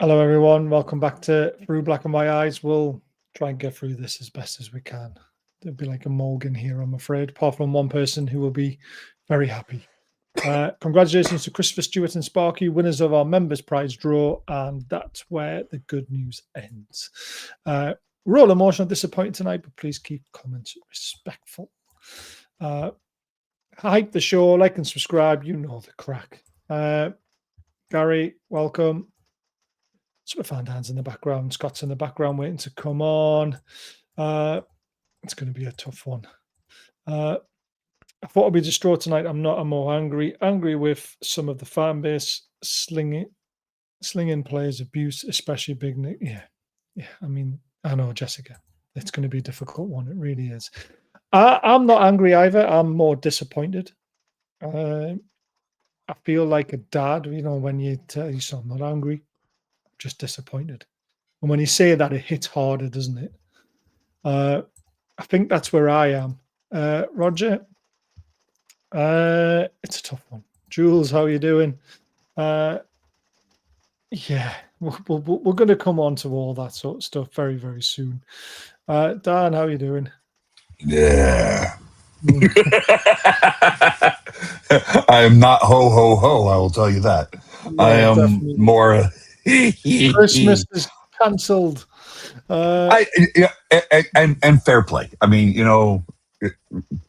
Hello, everyone. Welcome back to Through Black and White Eyes. We'll try and get through this as best as we can. There'll be like a Morgan here, I'm afraid, apart from one person who will be very happy. Congratulations to Christopher Stewart and Sparky, winners of our Members Prize draw, and that's where the good news ends. We're all emotional, disappointed tonight, but please keep comments respectful. Hype the show, like and subscribe. You know the crack. Gary, welcome. Some fan hands in the background. Scott's in the background waiting to come on. It's going to be a tough one. I thought I'd be distraught tonight. I'm not. I'm more angry. Angry with some of the fan base slinging players abuse, especially Big Nick. Yeah. I mean, I know, Jessica. It's going to be a difficult one. It really is. I'm not angry either. I'm more disappointed. I feel like a dad, when you tell your son, I'm not angry, I'm just disappointed. And when you say that, it hits harder, doesn't it? I think that's where I am. Roger, it's a tough one. Jules, how are you doing? Yeah, we're going to come on to all that sort of stuff very, very soon. Dan, how are you doing? Yeah. I am not ho, ho, ho, I will tell you that. Yeah, I am definitely. more... Christmas is cancelled. And fair play. I mean,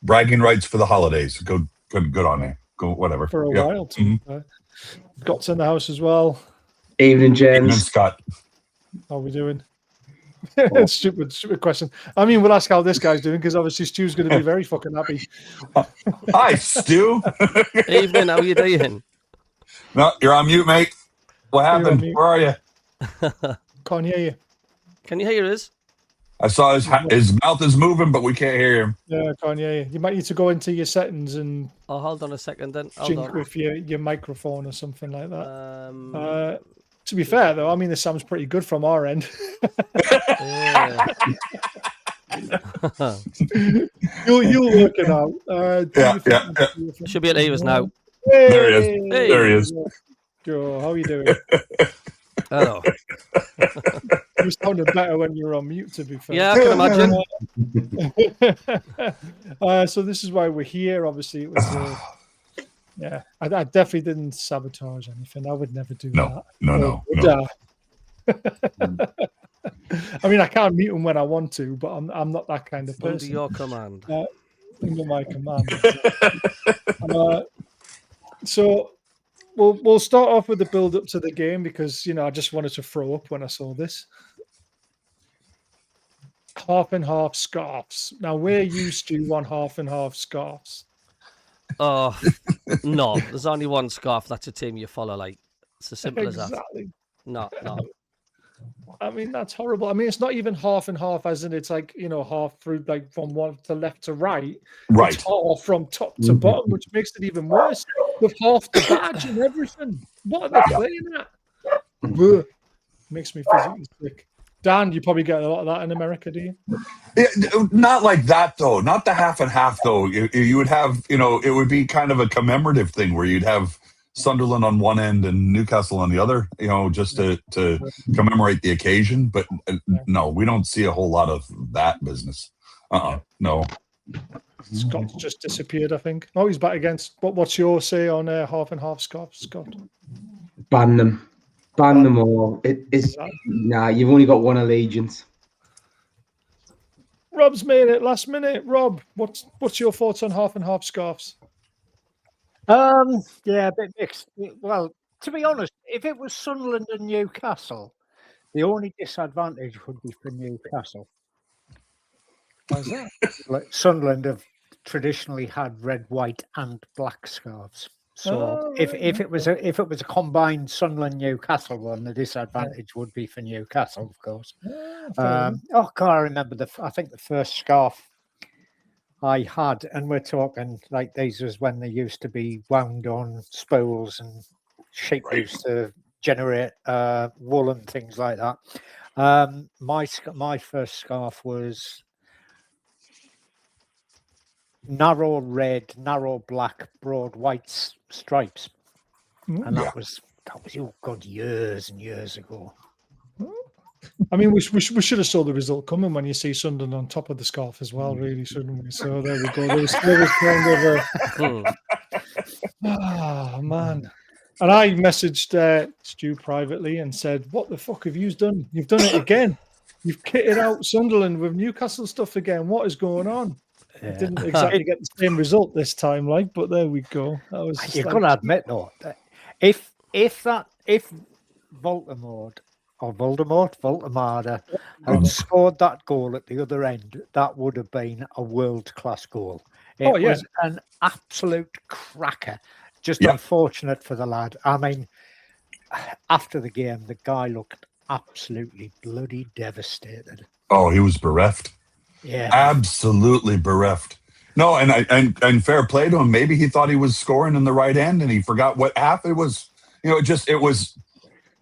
bragging rights for the holidays. Good on you. Go, whatever. For a while, too. Scott's in the house as well. Evening, gents. Evening, Scott. How are we doing? Stupid question. I mean, we'll ask how this guy's doing because obviously Stu's going to be very fucking happy. Hi, Stu. Evening, how are you doing? No, you're on mute, mate. What happened? Where are you? Can't hear you. Can you hear us? I saw his mouth is moving, but we can't hear him. Yeah, I can't hear you. You might need to go into your settings and hold on a second then. Jink with your microphone or something like that. To be fair, though, I mean, this sounds pretty good from our end. You'll work it out. Should be able to hear us now. Hey! There he is. Hey. There he is. Joe, how are you doing? Hello. You sounded better when you were on mute, to be fair. Yeah, I can imagine. So this is why we're here. Obviously, it was... yeah, I definitely didn't sabotage anything. I would never do that. No. I mean, I can't mute him when I want to, but I'm not that kind of person. Under your command. Under my command. So we'll start off with the build up to the game because I just wanted to throw up when I saw this. Half and half scarves. Now we're used to one half and half scarves. Oh no, there's only one scarf. That's a team you follow. Like it's as simple as that. No. I mean, that's horrible. I mean, it's not even half and half, as in it's like half through, like from one to left to right. Right. It's half from top to bottom, which makes it even worse. With half the badge and everything. What are they playing at? Makes me physically sick. Dan, you probably get a lot of that in America, do you? Yeah, not like that, though. Not the half and half, though. You would have, it would be kind of a commemorative thing where you'd have Sunderland on one end and Newcastle on the other, just to commemorate the occasion. But no, we don't see a whole lot of that business. No. Scott's just disappeared, I think. Oh, he's back against. What's your say on half and half scarves, Scott? Ban them. Ban them all. Nah, you've only got one allegiance. Rob's made it last minute. Rob, what's your thoughts on half and half scarves? Yeah, a bit mixed. Well, to be honest, if it was Sunderland and Newcastle, the only disadvantage would be for Newcastle. Why's that? Like Sunderland have traditionally had red, white, and black scarves. So if it was a combined Sunderland Newcastle one, the disadvantage would be for Newcastle, of course. I remember I think the first scarf I had, and we're talking like these was when they used to be wound on spools and sheep used to generate wool and things like that. My first scarf was narrow red, narrow black, broad white stripes, and that was That was, oh God, years and years ago. I mean, we should have saw the result coming when you see Sunderland on top of the scarf as well, really, shouldn't we? So there we go. There was kind of man. And I messaged Stu privately and said, "What the fuck have you done? You've done it again. You've kitted out Sunderland with Newcastle stuff again. What is going on?" Yeah. Didn't exactly get the same result this time, like, but there we go. That was just You've like, got to admit though, that if Voldemort had scored that goal at the other end, that would have been a world-class goal. It was an absolute cracker. Just unfortunate for the lad. I mean, after the game, the guy looked absolutely bloody devastated. Oh, he was bereft. Yeah, Absolutely bereft. No, and fair play to him. Maybe he thought he was scoring in the right end and he forgot what half it was. You know, it was,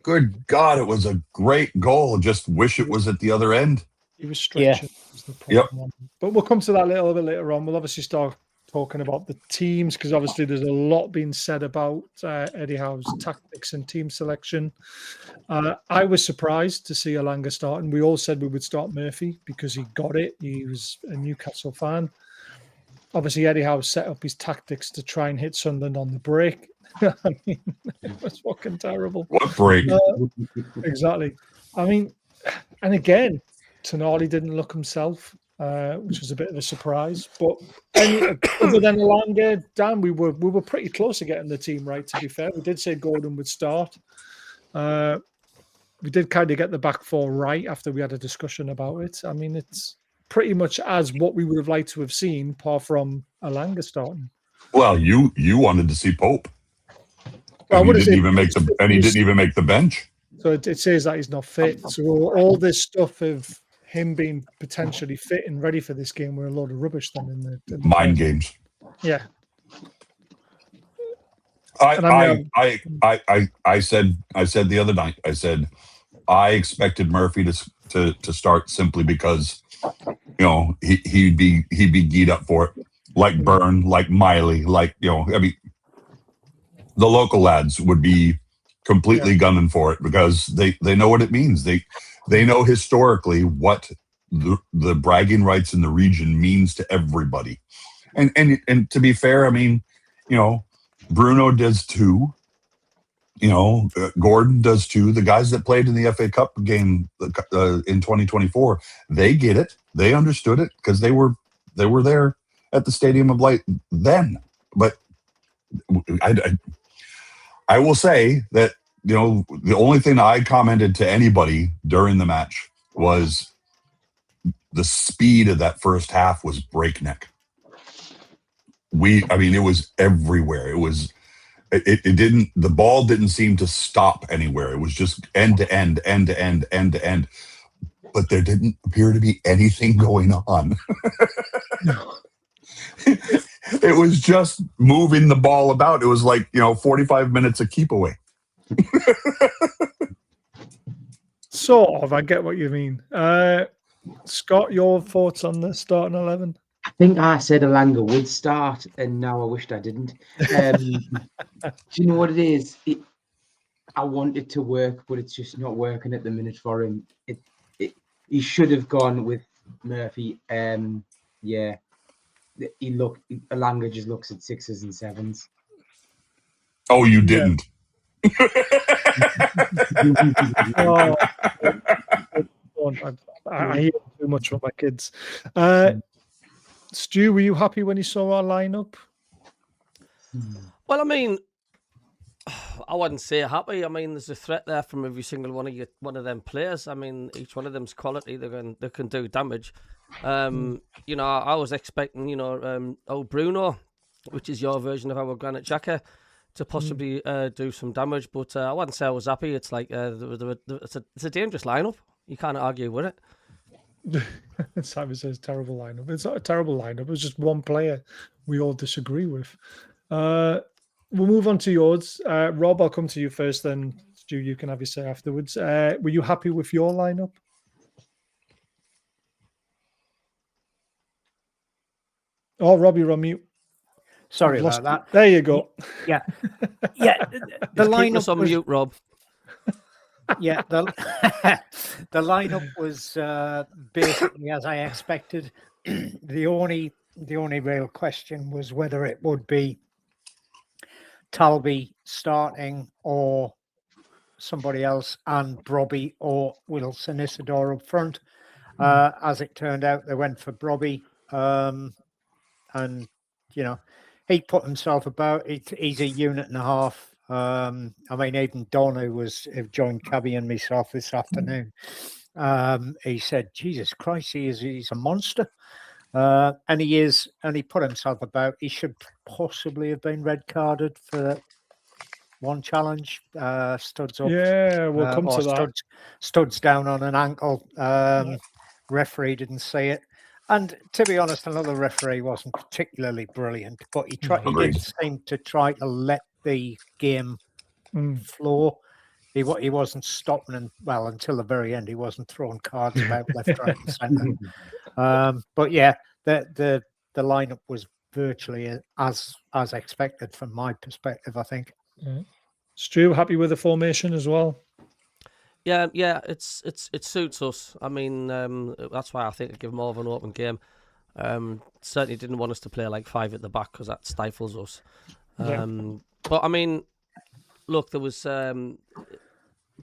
good God, it was a great goal. Just wish it was at the other end. he was stretching. Was the problem. But we'll come to that a little bit later on. We'll obviously start talking about the teams because obviously there's a lot being said about Eddie Howe's tactics and team selection. I was surprised to see Alanga starting. We all said we would start Murphy because he got it. He was a Newcastle fan. Obviously, Eddie Howe set up his tactics to try and hit Sunderland on the break. I mean, it was fucking terrible. What break? Exactly. I mean, and again, Tonali didn't look himself, which was a bit of a surprise. But other than Alanga, Dan, we were pretty close to getting the team right. To be fair, we did say Gordon would start. We did kind of get the back four right after we had a discussion about it. I mean, it's pretty much as what we would have liked to have seen, apart from Alanga starting. Well, you wanted to see Pope. Well, and he didn't even make the bench. So it says that he's not fit. So all this stuff of him being potentially fit and ready for this game were a load of rubbish then in the mind games. Yeah. I said the other night, I said I expected Murphy to start simply because, you know, he'd be geared up for it, like Byrne, like Miley, like, you know, I mean, the local lads would be completely gunning for it because they know what it means. They know historically what the bragging rights in the region means to everybody. And to be fair, I mean, you know, Bruno does too. You know, Gordon does too. The guys that played in the FA Cup game in 2024, they get it. They understood it because they were there at the Stadium of Light then. But I will say that, you know, the only thing I commented to anybody during the match was the speed of that first half was breakneck. I mean, it was everywhere. It didn't, the ball didn't seem to stop anywhere. It was just end to end, end to end, end to end. But there didn't appear to be anything going on. It was just moving the ball about. It was like, you know, 45 minutes of keep away. Sort of. I get what you mean. Scott, your thoughts on the starting 11? I think I said Alanga would start, and now I wished I didn't. Do you know what it is? I want it to work, but it's just not working at the minute for him. He should have gone with Murphy. Yeah, Alanga just looks at 6s and 7s. Oh, you didn't. I hear too much from my kids. Stu, were you happy when you saw our lineup? Well, I mean, I wouldn't say happy. I mean, there's a threat there from every single one of them players. I mean, each one of them's quality. They can do damage. You know, I was expecting, you know, Bruno, which is your version of our Granit Xhaka, to possibly do some damage. But I wouldn't say I was happy. It's like it's a dangerous lineup. You can't argue with it. Simon says terrible lineup. It's not a terrible lineup. It was just one player we all disagree with. We'll move on to yours. Rob, I'll come to you first, then Stu, you can have your say afterwards. Were you happy with your lineup? Oh, Rob, you're on mute. Sorry I've lost about that. There you go. Yeah, yeah. The Keep lineup us on was, mute, Rob. yeah, the the lineup was basically as I expected. The only real question was whether it would be Talby starting or somebody else, and Brobby or Wilson Isidore up front. As it turned out, they went for Brobby, and you know, he put himself about. He's a unit and a half. I mean, even Don, who joined CABBIE and myself this afternoon, he said, "Jesus Christ, he's a monster." And he is, and he put himself about. He should possibly have been red carded for one challenge, studs up. Yeah, we'll come or to that. studs down on an ankle. Referee didn't see it. And to be honest, another referee wasn't particularly brilliant, but he tried. He did seem to try to let the game flow. He wasn't stopping, and well, until the very end, he wasn't throwing cards about left, right, and centre. But yeah, the lineup was virtually as expected from my perspective, I think. Yeah. Stu, happy with the formation as well? Yeah, it suits us. I mean, that's why I think I'd give more of an open game. Certainly didn't want us to play like 5 at the back because that stifles us. But I mean, look, there was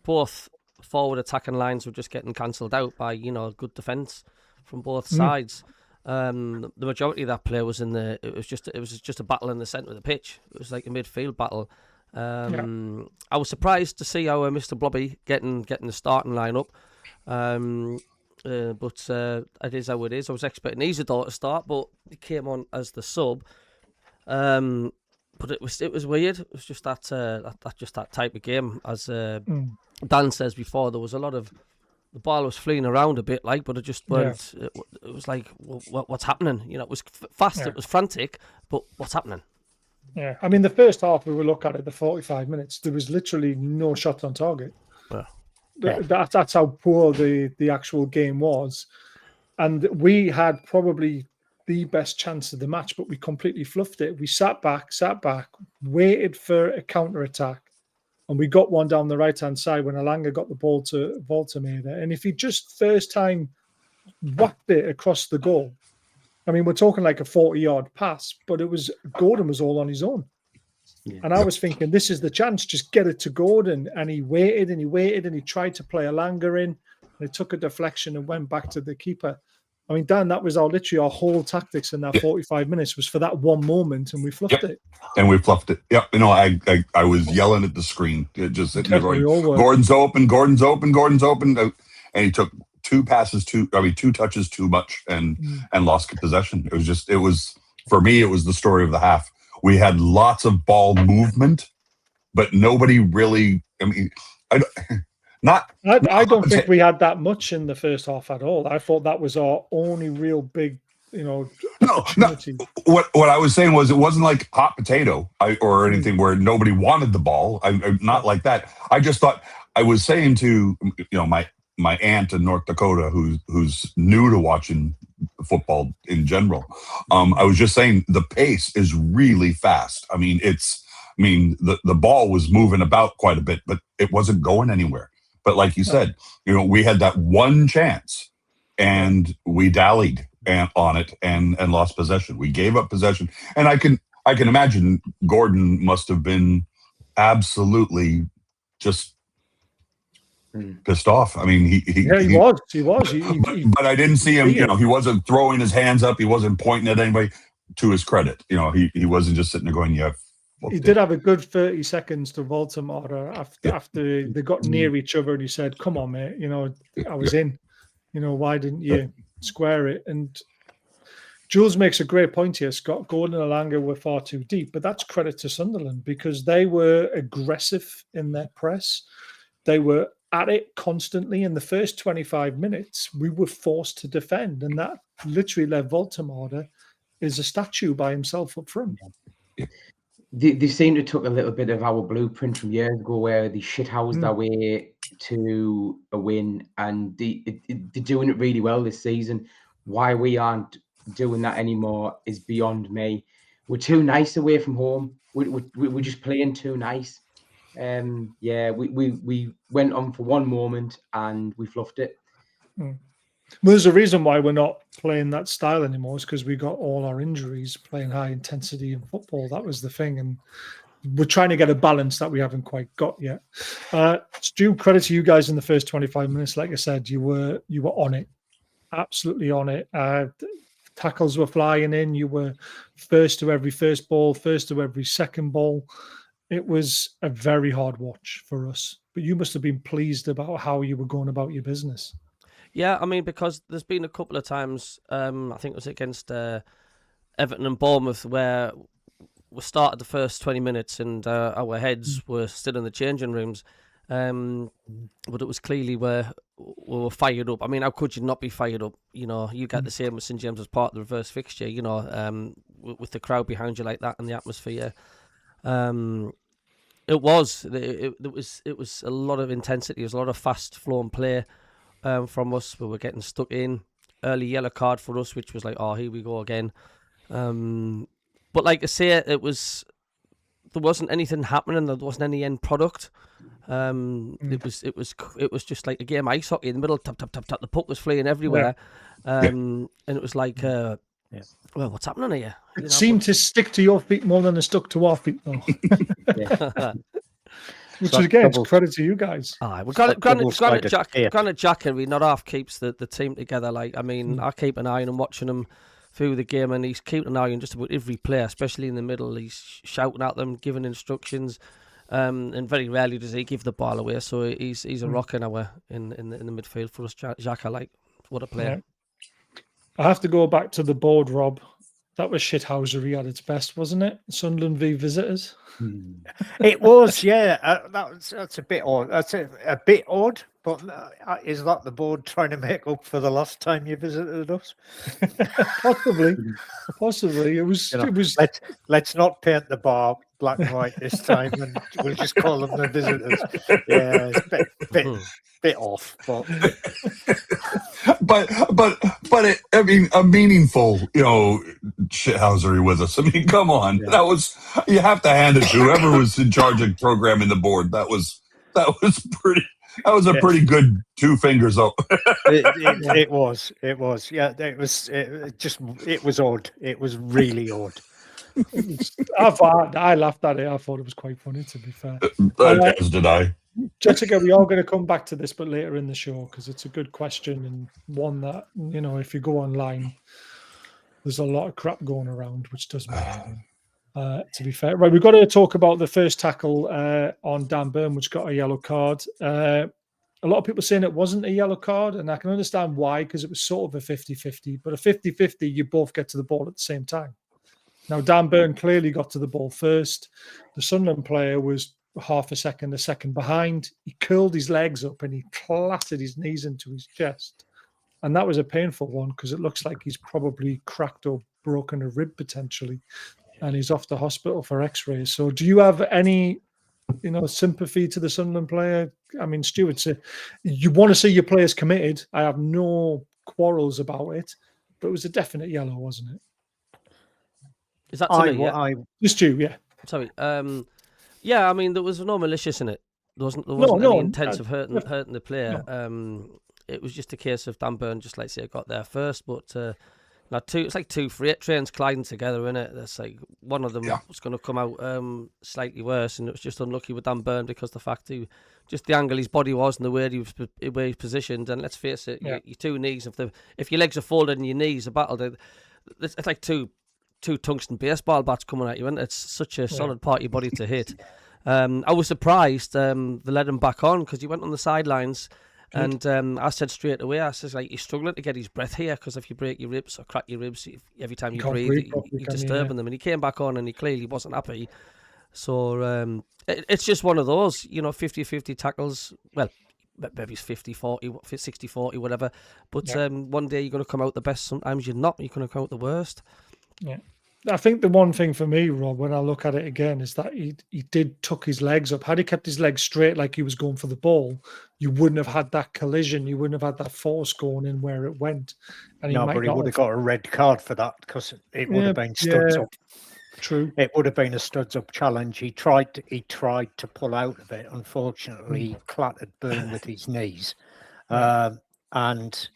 both forward attacking lines were just getting cancelled out by good defence from both sides. The majority of that play was it was just a battle in the centre of the pitch. It was like a midfield battle. I was surprised to see how Mr. Blobby getting the starting lineup, but it is how it is. I was expecting Isidore to start, but he came on as the sub. But it was weird. It was just that type of game. As Dan says before, there was a lot of the ball was fleeing around a bit, but it just weren't. Yeah. It was like, what's happening? It was fast. It was frantic, but what's happening? Yeah, I mean, the first half, we will look at it, the 45 minutes, there was literally no shots on target. That's how poor the actual game was. And we had probably the best chance of the match, but we completely fluffed it. We sat back, waited for a counter-attack, and we got one down the right-hand side when Alanga got the ball to Voltemade. And if he just first time whacked it across the goal, I mean, we're talking like a 40-yard pass, but Gordon was all on his own. Yeah. And I was thinking, this is the chance, just get it to Gordon. And he waited and he tried to play Alanga in, and he took a deflection and went back to the keeper. I mean, Dan, that was literally our whole tactics in that 45 minutes was for that one moment, and we fluffed it. And we fluffed it. Yep. I was yelling at the screen. It just sitting there going, Gordon's open. And he took 2 touches too much and lost possession. For me, it was the story of the half. We had lots of ball movement, but nobody really, I don't think we had that much in the first half at all. I thought that was our only real big, opportunity. No. What I was saying was it wasn't like hot potato or anything where nobody wanted the ball. Not like that. I just thought, I was saying to, my aunt in North Dakota, who's new to watching football in general, I was just saying the pace is really fast. I mean, the ball was moving about quite a bit, but it wasn't going anywhere. But like you said, we had that one chance, and we dallied on it and lost possession. We gave up possession, and I can imagine Gordon must have been absolutely just pissed off. I mean, he was. But I didn't see him. He wasn't throwing his hands up. He wasn't pointing at anybody. To his credit, he wasn't just sitting there going, "Yeah." He did have a good 30 seconds to Voltemade after they got near each other, and he said, "Come on, mate. I was in. Why didn't you square it?" And Jules makes a great point here. Scott, Gordon and Alanga were far too deep, but that's credit to Sunderland because they were aggressive in their press. They were at it constantly. In the first 25 minutes, we were forced to defend, and that literally led Voltemade is a statue by himself up front. They seem to took a little bit of our blueprint from years ago where they shithoused their way to a win, and they're doing it really well this season. Why we aren't doing that anymore is beyond me. we're too nice away from home. We're just playing too nice. Yeah, we went on for one moment and we fluffed it. Well, there's a reason why we're not playing that style anymore. Is because we got all our injuries playing high intensity in football. That was the thing, and we're trying to get a balance that we haven't quite got yet. It's due credit to you guys in the first 25 minutes. Like I said, you were on it, absolutely on it. Tackles were flying in. You were first to every first ball, first to every second ball. It was a very hard watch for us, but you must have been pleased about how you were going about your business. Yeah, I mean, because there's been a couple of times, I think it was against Everton and Bournemouth, where we started the first 20 minutes and our heads were still in the changing rooms. But it was clearly where we were fired up. I mean, how could you not be fired up? You know, you get the same with St James as part of the reverse fixture, you know, with the crowd behind you like that and the atmosphere. It was a lot of intensity. It was a lot of fast flowing play from us. We were getting stuck in. Early yellow card for us, which was like, oh, here we go again. But like I say, there wasn't anything happening. There wasn't any end product. It was just like a game of ice hockey in the middle. Tap tap tap tap. The puck was flying everywhere, and it was like, well, what's happening here? It seemed to stick to your feet more than it stuck to our feet, though. Which is again, it's credit to you guys. Granted, Jack Henry not half keeps the team together. Like, I mean, I keep an eye on him, watching him through the game, and he's keeping an eye on just about every player, especially in the middle. He's shouting at them, giving instructions, and very rarely does he give the ball away. So he's a rock in the midfield for us. Jack, I like, what a player. Yeah. I have to go back to the board, Rob. That was shithousery at its best, wasn't it? Sunderland v Visitors. It was, yeah. That's a bit odd. That's a bit odd, but is that the board trying to make up for the last time you visited us? Possibly. It was. You know, it was. Let's not paint the bar black and white this time, and we'll just call them the visitors. Yeah, it's a bit off, but I mean, a meaningful, you know, shithousery with us. I mean, come on, that was, you have to hand it to whoever was in charge of programming the board. That was pretty. That was a pretty good 2 fingers up. it was, yeah. It was odd. It was really odd. I laughed at it. I thought it was quite funny, to be fair. As did I. Jessica, we are going to come back to this, but later in the show, because it's a good question and one that, you know, if you go online, there's a lot of crap going around, which does matter. To be fair, right, we've got to talk about the first tackle on Dan Burn, which got a yellow card. A lot of people saying it wasn't a yellow card, and I can understand why, because it was sort of a 50-50. But a 50-50, you both get to the ball at the same time. Now, Dan Burn clearly got to the ball first. The Sunderland player was half a second behind. He curled his legs up and he clattered his knees into his chest. And that was a painful one, because it looks like he's probably cracked or broken a rib potentially. And he's off to hospital for x-rays. So do you have any, you know, sympathy to the Sunderland player? I mean, Stuart, you want to see your players committed. I have no quarrels about it, but it was a definite yellow, wasn't it? Is that to me? Yeah? Just you, yeah. Sorry. Yeah, I mean, there was no malicious in it. There wasn't any intent of hurting the player. No. It was just a case of Dan Burn, just like say, got there first, but it's like 2 freight trains colliding together, isn't it? That's like one of them was going to come out slightly worse, and it was just unlucky with Dan Burn because the fact just the angle his body was and the way he was positioned. And let's face it, your 2 knees, if your legs are folded and your knees are battled, it's like two tungsten baseball bats coming at you, and it's such a solid part of your body to hit. I was surprised they let him back on, because he went on the sidelines. And I said straight away, I said, like, he's struggling to get his breath here, because if you break your ribs or crack your ribs, every time you breathe, you're disturbing them. And he came back on and he clearly wasn't happy. So it's just one of those, you know, 50-50 tackles. Well, maybe it's 50-40, 60-40, whatever. But one day you're going to come out the best, sometimes you're not. You're going to come out the worst. Yeah. I think the one thing for me, Rob, when I look at it again, is that he did tuck his legs up. Had he kept his legs straight like he was going for the ball, you wouldn't have had that collision. You wouldn't have had that force going in where it went. And he would have got a red card for that, because it would have been stood up. True. it would have been a studs up challenge. He tried to pull out of it. Unfortunately, he clattered Burn with his knees. And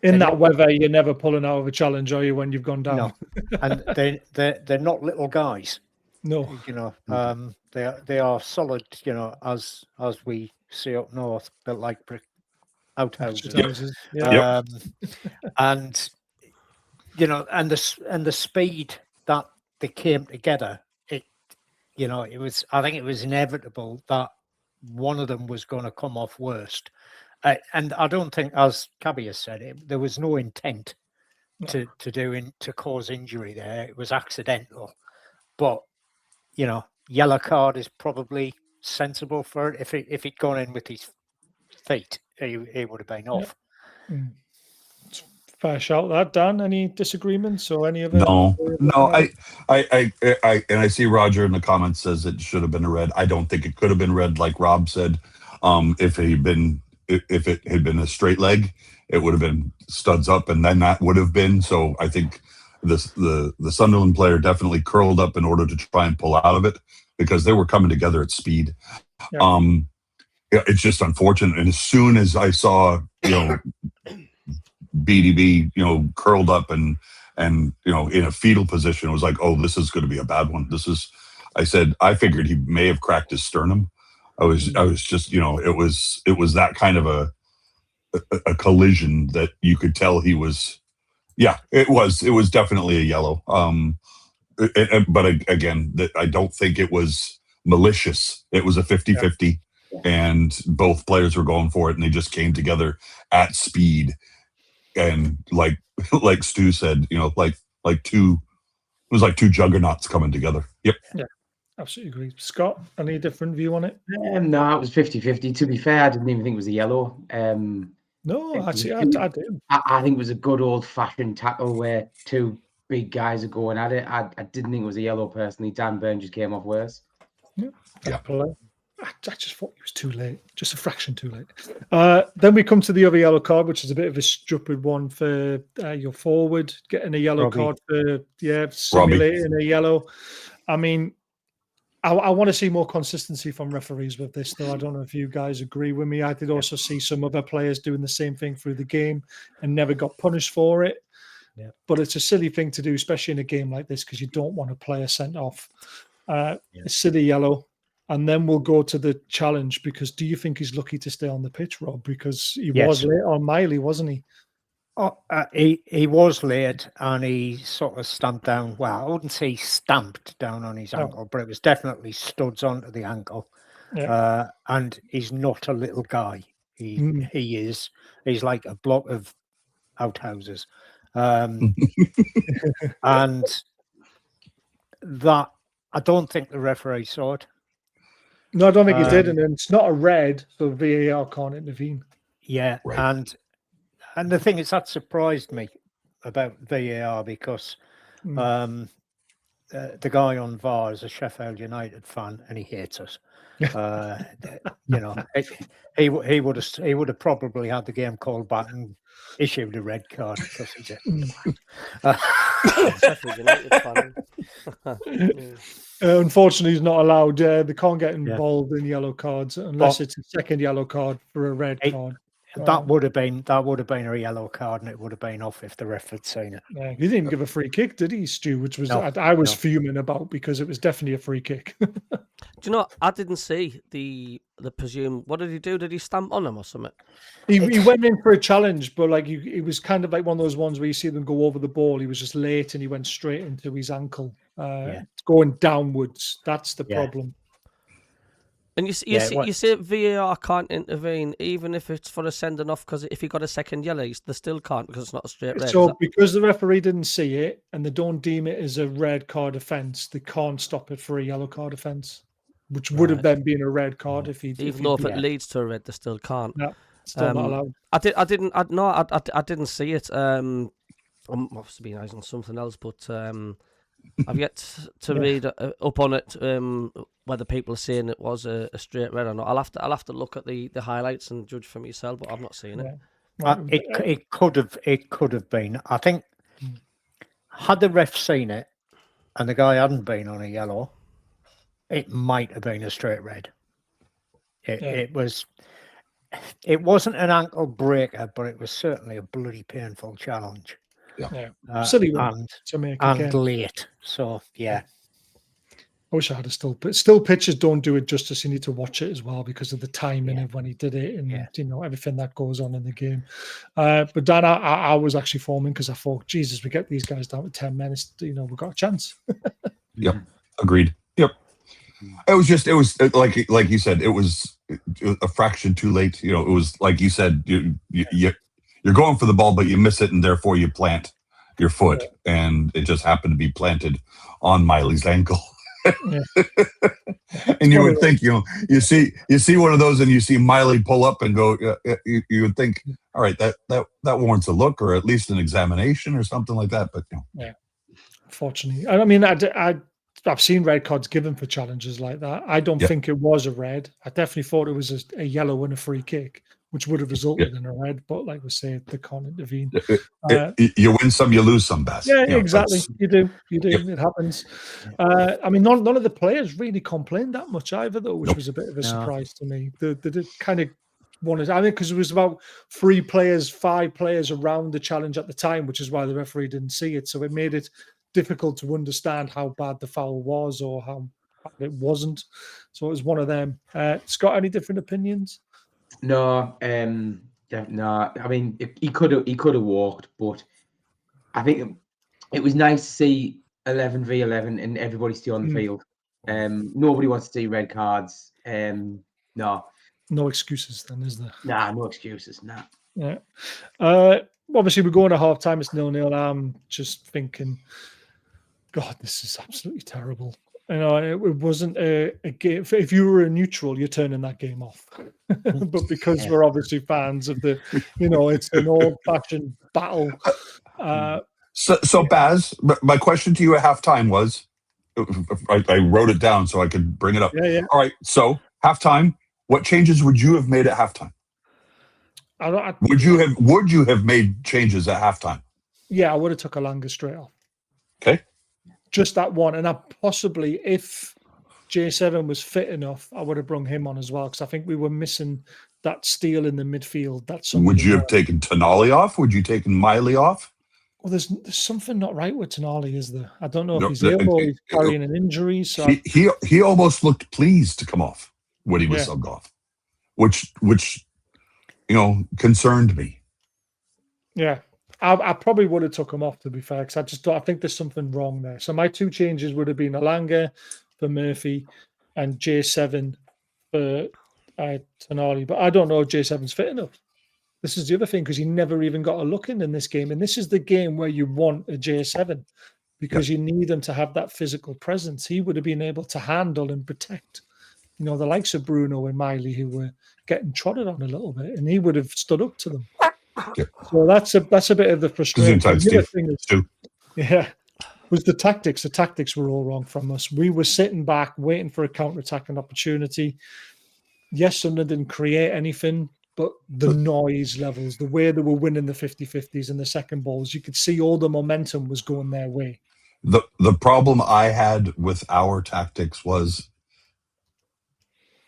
in that weather, you're never pulling out of a challenge, are you, when you've gone down? No. And they're not little guys. No. You know, they are solid, you know, as we see up north, built like brick outhouses. And you know, and the speed that they came together, you know, I think it was inevitable that one of them was going to come off worst. And I don't think, as CABBIE has said, there was no intent to cause injury there. It was accidental. But, you know, yellow card is probably sensible for it. If he'd gone in with his feet, he would have been off. Fair shout that, Dan. Any disagreements or any other? No. I see Roger in the comments says it should have been a red. I don't think it could have been red, like Rob said. If it had been a straight leg, it would have been studs up, and then that would have been. So I think the Sunderland player definitely curled up in order to try and pull out of it because they were coming together at speed. It's just unfortunate. And as soon as I saw, you know, BDB, you know, curled up and you know, in a fetal position, it was like, oh, this is going to be a bad one. I figured he may have cracked his sternum. I was just, you know, it was that kind of a collision that you could tell he was. Yeah, it was definitely a yellow. But again, I don't think it was malicious. It was a 50-50 and both players were going for it and they just came together at speed. And like Stu said, you know, it was like two juggernauts coming together. Yep. Yeah, absolutely agree. Scott, any different view on it? No, it was 50-50. To be fair, I didn't even think it was a yellow. No, actually, I do. I think it was a good old-fashioned tackle where two big guys are going at it. I didn't think it was a yellow personally. Dan Burn just came off worse. Yeah. I just thought it was too late, just a fraction too late. Then we come to the other yellow card, which is a bit of a stupid one for your forward, getting a yellow card for simulating a yellow. I mean, I want to see more consistency from referees with this, though. I don't know if you guys agree with me. I did also see some other players doing the same thing through the game and never got punished for it. Yeah. But it's a silly thing to do, especially in a game like this, because you don't want a player sent off. A silly yellow. And then we'll go to the challenge, because do you think he's lucky to stay on the pitch, Rob? Because he was late on Miley, wasn't he? Oh, he was late, and he sort of stamped down. Well, I wouldn't say stamped down on his ankle, but it was definitely studs onto the ankle. Yeah. And he's not a little guy. He's like a block of outhouses. And that, I don't think the referee saw it. No, I don't think he did, and it's not a red, so VAR can't intervene. Yeah, right. And the thing is, that surprised me about VAR, because the guy on VAR is a Sheffield United fan and he hates us. You know, he would have probably had the game called back and issued a red card because he's a Sheffield United fan. Unfortunately, he's not allowed. They can't get involved in yellow cards unless it's a second yellow card for a red card. That would have been a yellow card, and it would have been off if the ref had seen it. Yeah, he didn't even give a free kick, did he, Stu? Which was I was fuming about, because it was definitely a free kick. Do you know? I didn't see the presume. What did he do? Did he stamp on him or something? He went in for a challenge, but like it was kind of like one of those ones where you see them go over the ball. He was just late and he went straight into his ankle, going downwards. That's the problem. And you see VAR can't intervene even if it's for a sending off, because if he got a second yellow, they still can't, because it's not a straight red. So because the referee didn't see it and they don't deem it as a red card offence, they can't stop it for a yellow card offence, which would have then been a red card if he. Even though if it leads to a red, they still can't. No, still not allowed. I didn't see it. I'm obviously being eyes on something else, but I've yet to read up on it. Whether people are saying it was a straight red or not, I'll have to look at the highlights and judge for myself. But I've not seen it. It could have been. I think had the ref seen it, and the guy hadn't been on a yellow, it might have been a straight red. It wasn't an ankle breaker, but it was certainly a bloody painful challenge. Yeah. Silly one to make again. late. So yeah. I wish I had a still, but still pictures don't do it justice. You need to watch it as well because of the timing of when he did it and you know everything that goes on in the game. But Dan, I was actually forming because I thought, Jesus, we get these guys down to 10 minutes. You know, we've got a chance. Yep, agreed. Yep. It was like you said, it was a fraction too late. You know, it was like you said, you're going for the ball, but you miss it, and therefore you plant your foot, and it just happened to be planted on Miley's ankle. And you would think, you see one of those, and you see Miley pull up and go. You would think, all right, that warrants a look, or at least an examination, or something like that. But Unfortunately, I mean, I've seen red cards given for challenges like that. I don't think it was a red. I definitely thought it was a yellow and a free kick, which would have resulted in a red. But like we say, they can't intervene. You win some, you lose some, Baz. Yeah, exactly. You do. It happens. I mean, none of the players really complained that much either, though, which was a bit of a surprise to me. They did kind of wanted. I mean, because it was about 5 players around the challenge at the time, which is why the referee didn't see it. So it made it difficult to understand how bad the foul was or how bad it wasn't. So it was one of them. Scott, any different opinions? No, no. I mean, he could have walked, but I think it was nice to see 11v11 and everybody still on the field. Nobody wants to see red cards. No excuses then, is there? Nah, no excuses. Nah. Yeah. Obviously, we're going to half time. It's 0-0. I'm just thinking, God, this is absolutely terrible. You know, it wasn't a game. If you were a neutral, you're turning that game off. But because we're obviously fans of the, it's an old-fashioned battle. So Baz, my question to you at halftime was, I wrote it down so I could bring it up. Yeah. All right. So halftime, what changes would you have made at halftime? Would you have made changes at halftime? Yeah, I would have took Alanga straight off. Okay. Just that one. And I possibly, if J7 was fit enough, I would have brung him on as well, because I think we were missing that steal in the midfield. Would you have taken Tonali off? Would you taken Miley off? Well, there's something not right with Tonali, is there? I don't know if he's ill or he's carrying an injury. So he almost looked pleased to come off when he was subbed off, which concerned me. Yeah. I probably would have took him off, to be fair, because I think there's something wrong there. So my 2 changes would have been Alanga for Murphy and J7 for Tonali. But I don't know if J7's fit enough. This is the other thing, because he never even got a look in this game. And this is the game where you want a J7, because you need him to have that physical presence. He would have been able to handle and protect, the likes of Bruno and Miley, who were getting trotted on a little bit, and he would have stood up to them. Yeah. So that's a bit of the frustration. The other thing is, was the tactics. The tactics were all wrong from us. We were sitting back, waiting for a counter-attacking opportunity. Yes, Sunderland didn't create anything, but the noise levels, the way they were winning the 50-50s and the second balls, you could see all the momentum was going their way. The problem I had with our tactics was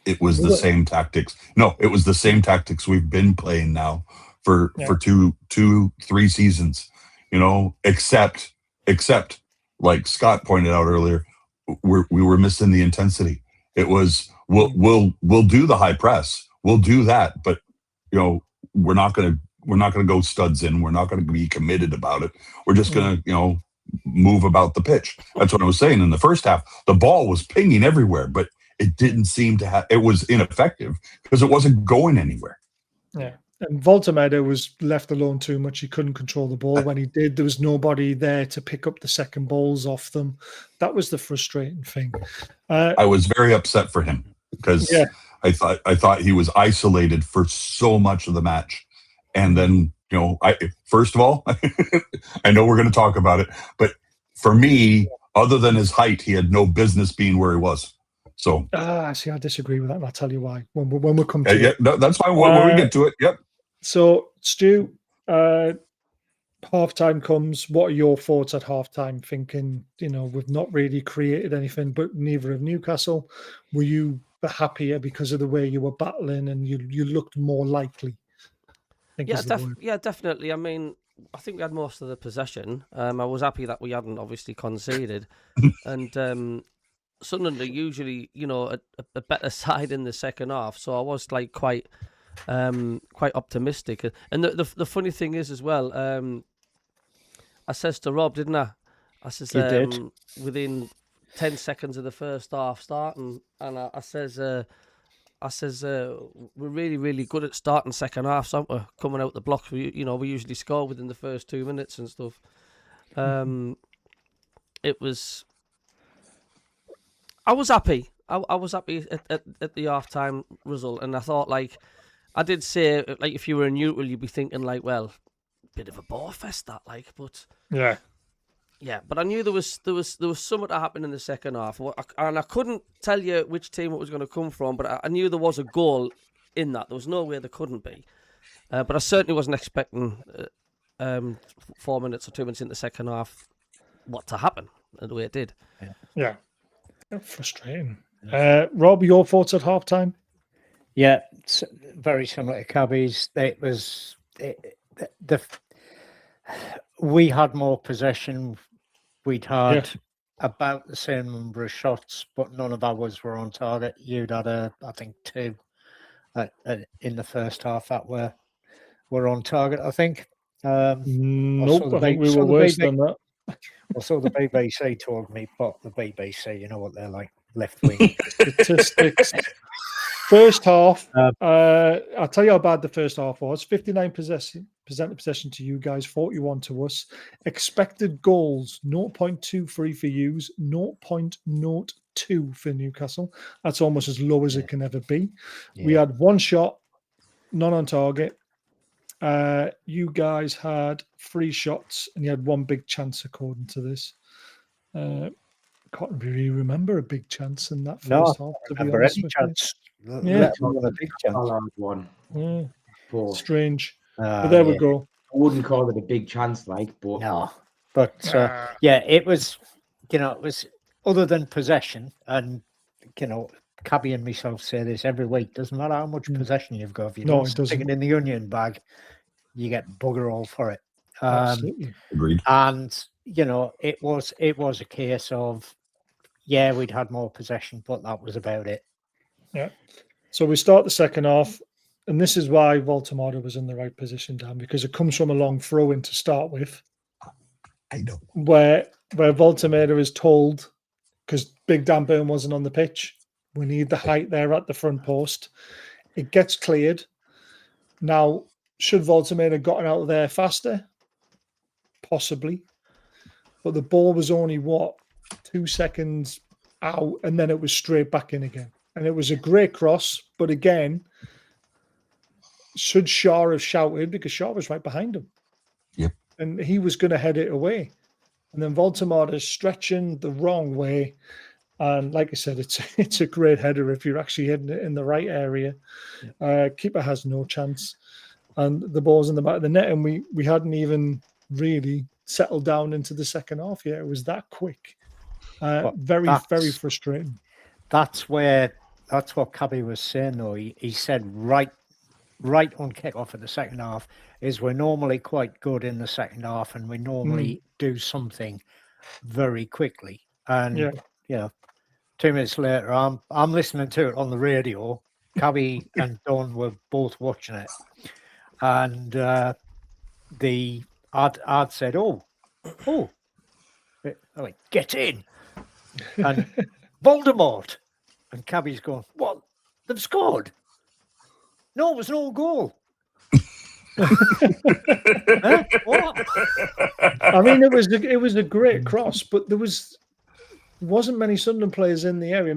it was the same tactics. No, it was the same tactics we've been playing now for 2-3 seasons, except like Scott pointed out earlier, we were missing the intensity. It was we'll do the high press, we'll do that, but we're not gonna go studs in. We're not gonna be committed about it. We're just gonna move about the pitch. That's what I was saying in the first half. The ball was pinging everywhere, but it didn't seem to have. It was ineffective because it wasn't going anywhere. Yeah. And Voltemeda was left alone too much. He couldn't control the ball. When he did, there was nobody there to pick up the second balls off them. That was the frustrating thing. I was very upset for him because I thought he was isolated for so much of the match. And then, first of all, I know we're going to talk about it, but for me, other than his height, he had no business being where he was. So, see, I disagree with that, and I'll tell you why when we come to it. No, that's fine. When we get to it, yep. So, Stu, halftime comes. What are your thoughts at halftime? Thinking, we've not really created anything, but neither have Newcastle. Were you happier because of the way you were battling and you looked more likely? I think is the word. Yeah, definitely. I mean, I think we had most of the possession. I was happy that we hadn't obviously conceded, and Sunderland are usually, a better side in the second half. So I was like quite optimistic. And the funny thing is as well, I says to Rob, didn't I? I says You did. within 10 seconds of the first half starting, and I says we're really, really good at starting second half, so we're coming out the blocks. We usually score within the first 2 minutes and stuff. It was. I was happy. I was happy at the half-time result, and I thought, I did say, if you were a neutral, you'd be thinking, well, bit of a bore fest that, but yeah. But I knew there was something to happen in the second half, and I couldn't tell you which team it was going to come from, but I knew there was a goal in that. There was no way there couldn't be, but I certainly wasn't expecting 4 minutes or 2 minutes in the second half what to happen the way it did. Yeah. Frustrating. Rob, your thoughts at halftime? Yeah, it's very similar to Cabbie's. It was we had more possession. We'd had about the same number of shots, but none of ours were on target. You'd had I think 2 in the first half that were on target. I think. Nope, I think we were worse than that. Well, so the BBC told me, but the BBC, you know what they're like, left wing statistics. First half, I'll tell you how bad the first half was. 59% of possession to you guys, 41 to us. Expected goals, 0.23 for yous, 0.02 for Newcastle. That's almost as low as it can ever be. Yeah. We had 1 shot, none on target. You guys had 3 shots and you had 1 big chance according to this. Can't really remember a big chance in that first half, to be honest with chance. Yeah, a big chance. One. Yeah. Strange. But there we go. I wouldn't call it a big chance, but no. But it was, it was other than possession, and Cabbie and myself say this every week. Doesn't matter how much possession you've got, if you don't stick it in the onion bag, you get bugger all for it. Absolutely. Agreed. And it was a case of we'd had more possession, but that was about it. Yeah. So we start the second half, and this is why Voltemada was in the right position, Dan, because it comes from a long throw-in to start with. I know. Where Voltemada is told, because Big Dan Burn wasn't on the pitch, we need the height there at the front post. It gets cleared. Now, should Voltemada have gotten out of there faster? Possibly. But the ball was only, 2 seconds out, and then it was straight back in again. And it was a great cross, but again, should Shaw have shouted, because Shaw was right behind him. Yep. And he was going to head it away. And then Voltemada's stretching the wrong way. And like I said, it's a great header if you're actually hitting it in the right area. Keeper has no chance. And the ball's in the back of the net, and we hadn't even really settled down into the second half yet. It was that quick. Very frustrating. That's what Cabbie was saying, though. He said right on kick-off of the second half is we're normally quite good in the second half, and we normally do something very quickly. And 2 minutes later, I'm listening to it on the radio. Cabbie and Don were both watching it, and I'd said, "Oh, like get in," and Voldemort, and Cabbie's going, "What? They've scored? No, it was no goal." Huh? What? I mean, it was a great cross, but there wasn't many Sunderland players in the area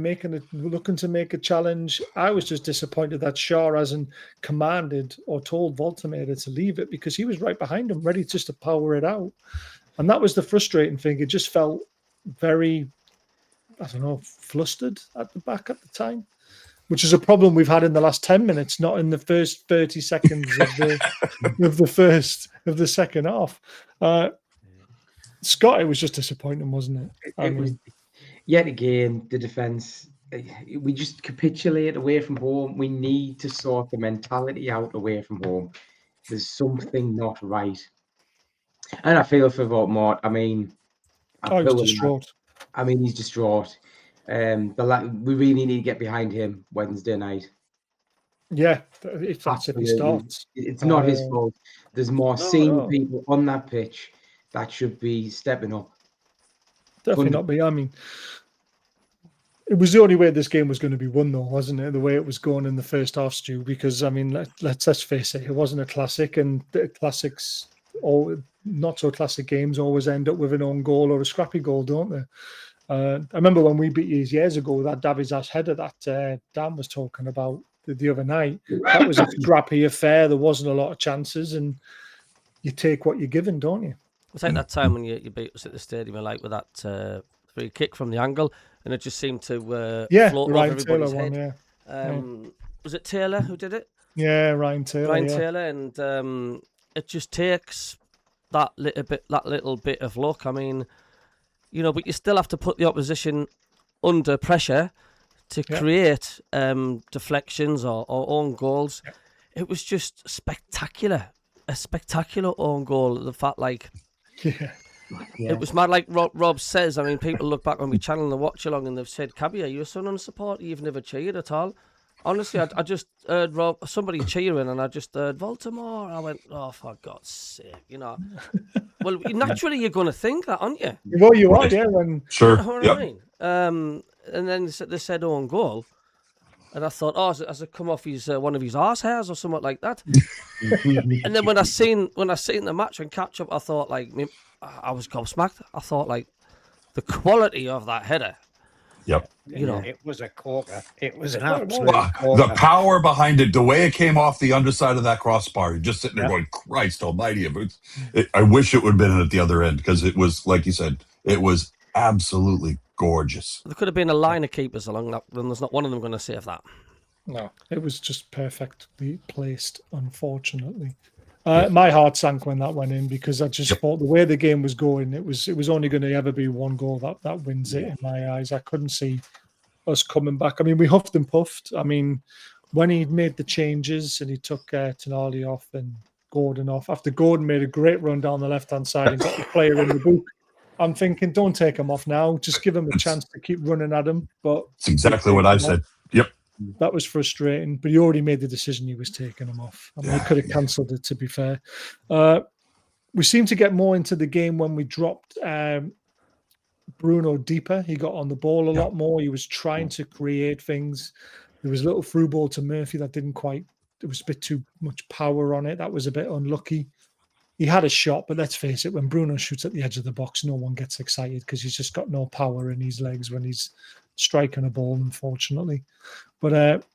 looking to make a challenge. I was just disappointed that Shaw hasn't commanded or told Voltemada to leave it, because he was right behind him, ready just to power it out. And that was the frustrating thing. It just felt very, flustered at the back at the time. which is a problem we've had in the last 10 minutes, not in the first 30 seconds of the second half. Scott, it was just disappointing, wasn't it? It was yet again the defense. We just capitulate away from home. We need to sort the mentality out away from home. There's something not right, and I feel for Mort. I mean, he's distraught. I mean, he's distraught. We really need to get behind him Wednesday night. Yeah, if he starts. It's not his fault. There's more senior people on that pitch that should be stepping up. Definitely not me. I mean, it was the only way this game was going to be won, though, wasn't it? The way it was going in the first half, Stu. Because I mean, let's face it, it wasn't a classic, and the classics, or not so classic games, always end up with an own goal or a scrappy goal, don't they? I remember when we beat you years ago, that Davies Ash header that Dan was talking about the other night. That was a scrappy affair. There wasn't a lot of chances, and you take what you're given, don't you? It's like that time when you beat us at the stadium, like with that free kick from the angle, and it just seemed to float over everybody's head. Was it Taylor who did it? Yeah, Ryan Taylor. Taylor, and it just takes that little bit of luck. I mean, you know, but you still have to put the opposition under pressure to create deflections or own goals. Yeah. It was just spectacular. A spectacular own goal. The fact, like, it was mad. Like Rob says, I mean, people look back on my channel and they watch along and they've said, "Cabbie, are you a Sunderland supporter? You've never cheered at all." Honestly, I just heard somebody cheering and I just heard Baltimore. I went, "Oh, for God's sake," you know. Well, naturally you're going to think that, aren't you? Well, you are, yeah. Sure. You know what I mean? And then they said own goal. And I thought, has it come off one of his arse hairs or something like that? And then when I seen the match and catch up, I thought, like, I was gobsmacked. I thought, like, the quality of that header. Yep. You know, it was a corker. It was an absolute corker. The power behind it, the way it came off the underside of that crossbar, you're just sitting there going, Christ almighty. I wish it would have been at the other end, because it was, like you said, it was absolutely gorgeous. There could have been a line of keepers along that, and there's not one of them going to save that. No, it was just perfectly placed, unfortunately. My heart sank when that went in, because I just thought the way the game was going, it was only going to ever be one goal that wins it in my eyes. I couldn't see us coming back. I mean, we huffed and puffed. I mean, when he made the changes and he took Tonali off and Gordon off, after Gordon made a great run down the left-hand side and got the player in the boot, I'm thinking, don't take him off now. Just give him a chance to keep running at him. But it's exactly what I said. Yep. That was frustrating, but he already made the decision he was taking him off. I mean, he could have cancelled it, to be fair. We seemed to get more into the game when we dropped Bruno deeper. He got on the ball a lot more. He was trying to create things. There was a little through ball to Murphy that didn't quite, there was a bit too much power on it. That was a bit unlucky. He had a shot, but let's face it, when Bruno shoots at the edge of the box, no one gets excited because he's just got no power in his legs when he's striking a ball, unfortunately. But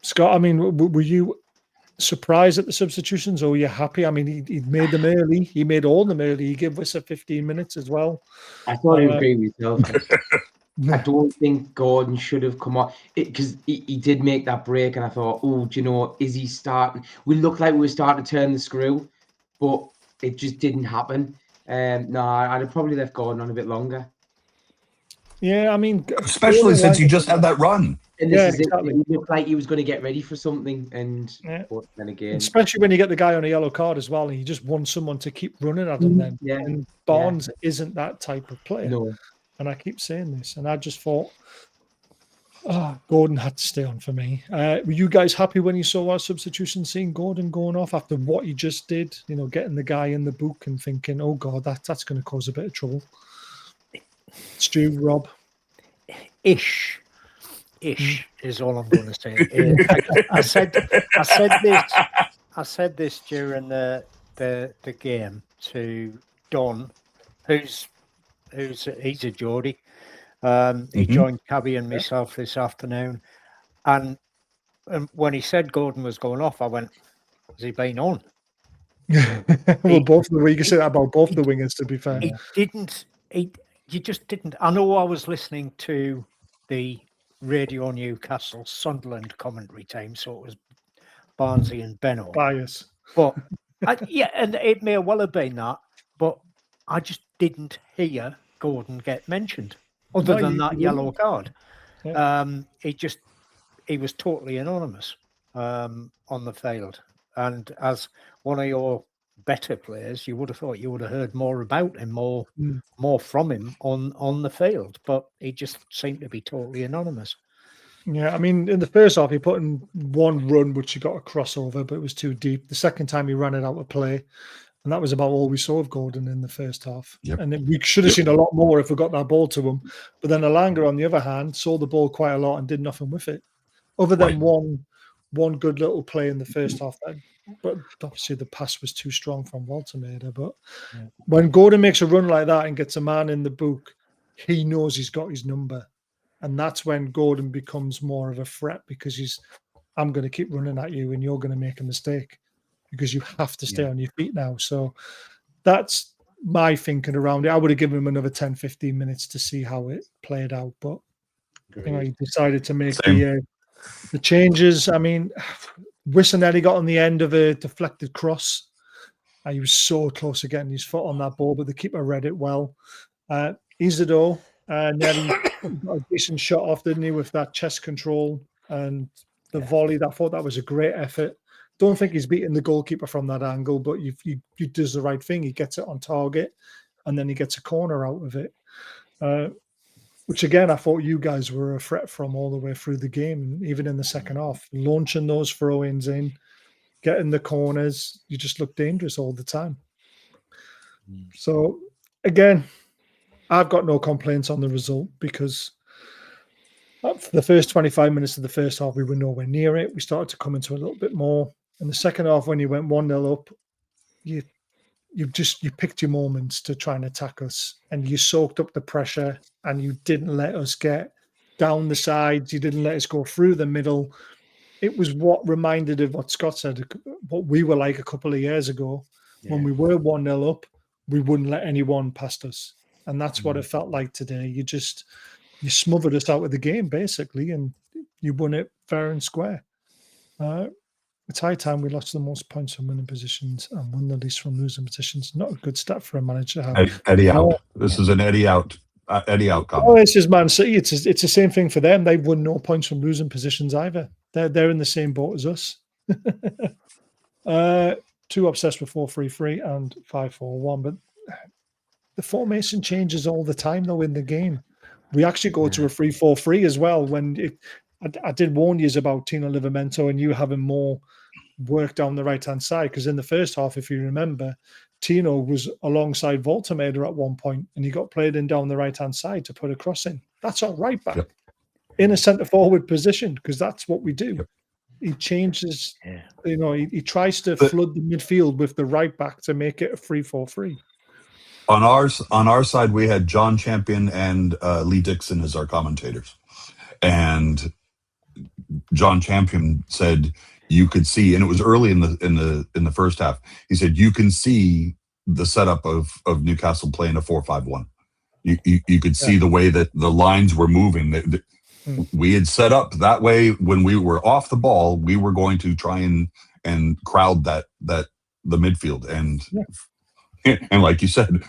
Scott, I mean, were you surprised at the substitutions, or were you happy? I mean, he made them early. He made all of them early. He gave us 15 minutes as well. I thought he agreed with yourself. I don't think Gordon should have come on, because he did make that break, and I thought, oh, do you know, is he starting? We looked like we were starting to turn the screw, but it just didn't happen. No, I'd have probably left Gordon on a bit longer. Yeah, I mean, especially since he just had that run. And this is exactly. It. He looked like he was going to get ready for something, and but then again, especially when you get the guy on a yellow card as well, and you just want someone to keep running at him. Then, and Barnes isn't that type of player. No. And I keep saying this, and I just thought, Gordon had to stay on for me. Were you guys happy when you saw our substitution, seeing Gordon going off after what he just did? You know, getting the guy in the book and thinking, oh God, that's going to cause a bit of trouble. Stu, Rob, ish is all I'm going to say. I said this during the game to Don, he's a Geordie. He joined Cabbie and myself this afternoon, and when he said Gordon was going off, I went, "Has he been on?" Well, both the you can say that about both the wingers. To be fair, he didn't. You just didn't. I know I was listening to the Radio Newcastle Sunderland commentary team, so it was Barnsley and Benno. Bias. But yeah, and it may well have been that, but I just didn't hear Gordon get mentioned, other than that yellow card. Yeah. He was totally anonymous on the field, and as one of your better players, you would have thought you would have heard more about him, more from him on the field, but he just seemed to be totally anonymous. Yeah, I mean, in the first half, he put in one run, which he got a crossover, but it was too deep. The second time, he ran it out of play, and that was about all we saw of Gordon in the first half. Yep. And we should have seen a lot more if we got that ball to him. But then Alanga, on the other hand, saw the ball quite a lot and did nothing with it, other than one good little play in the first half. But obviously, the pass was too strong from Waltermaida. But when Gordon makes a run like that and gets a man in the book, he knows he's got his number. And that's when Gordon becomes more of a threat, because I'm going to keep running at you and you're going to make a mistake, because you have to stay on your feet now. So that's my thinking around it. I would have given him another 10, 15 minutes to see how it played out. But he decided to make the changes. I mean, Wissonetti got on the end of a deflected cross. He was so close to getting his foot on that ball, but the keeper read it well. Isidore nearly got a decent shot off, didn't he, with that chest control and the volley. I thought that was a great effort. Don't think he's beating the goalkeeper from that angle, but he does the right thing. He gets it on target, and then he gets a corner out of it. Which, again, I thought you guys were a threat from all the way through the game, even in the second half. Launching those throw-ins in, getting the corners, you just look dangerous all the time. So, again, I've got no complaints on the result, because for the first 25 minutes of the first half, we were nowhere near it. We started to come into a little bit more. In the second half, when you went 1-0 up, you picked your moments to try and attack us, and you soaked up the pressure, and you didn't let us get down the sides. You didn't let us go through the middle. It was what reminded of what Scott said, what we were like a couple of years ago. When we were 1-0 up, we wouldn't let anyone past us. And that's what it felt like today. You smothered us out of the game, basically, and you won it fair and square. It's high time we lost the most points from winning positions and won the least from losing positions. Not a good stat for a manager to have. Eddie out. This is an Eddie out. Eddie out comment. Oh, it's just Man City. It's the same thing for them. They've won no points from losing positions either. They're in the same boat as us. Too obsessed with 4-3-3 and 5-4-1, but the formation changes all the time, though, in the game. We actually go to a 3-4-3 as well. I did warn you about Tino Livramento and you having more work down the right-hand side, because in the first half, if you remember, Tino was alongside Waltermaida at one point, and he got played in down the right-hand side to put a cross in. That's our right back in a centre-forward position, because that's what we do. He changes, he tries to flood the midfield with the right back to make it a 3-4-3. On our side, we had John Champion and Lee Dixon as our commentators, and John Champion said you could see, and it was early in the first half. He said you can see the setup of Newcastle playing a 4-5-1. You could see the way that the lines were moving. We had set up that way when we were off the ball. We were going to try and crowd the midfield and like you said,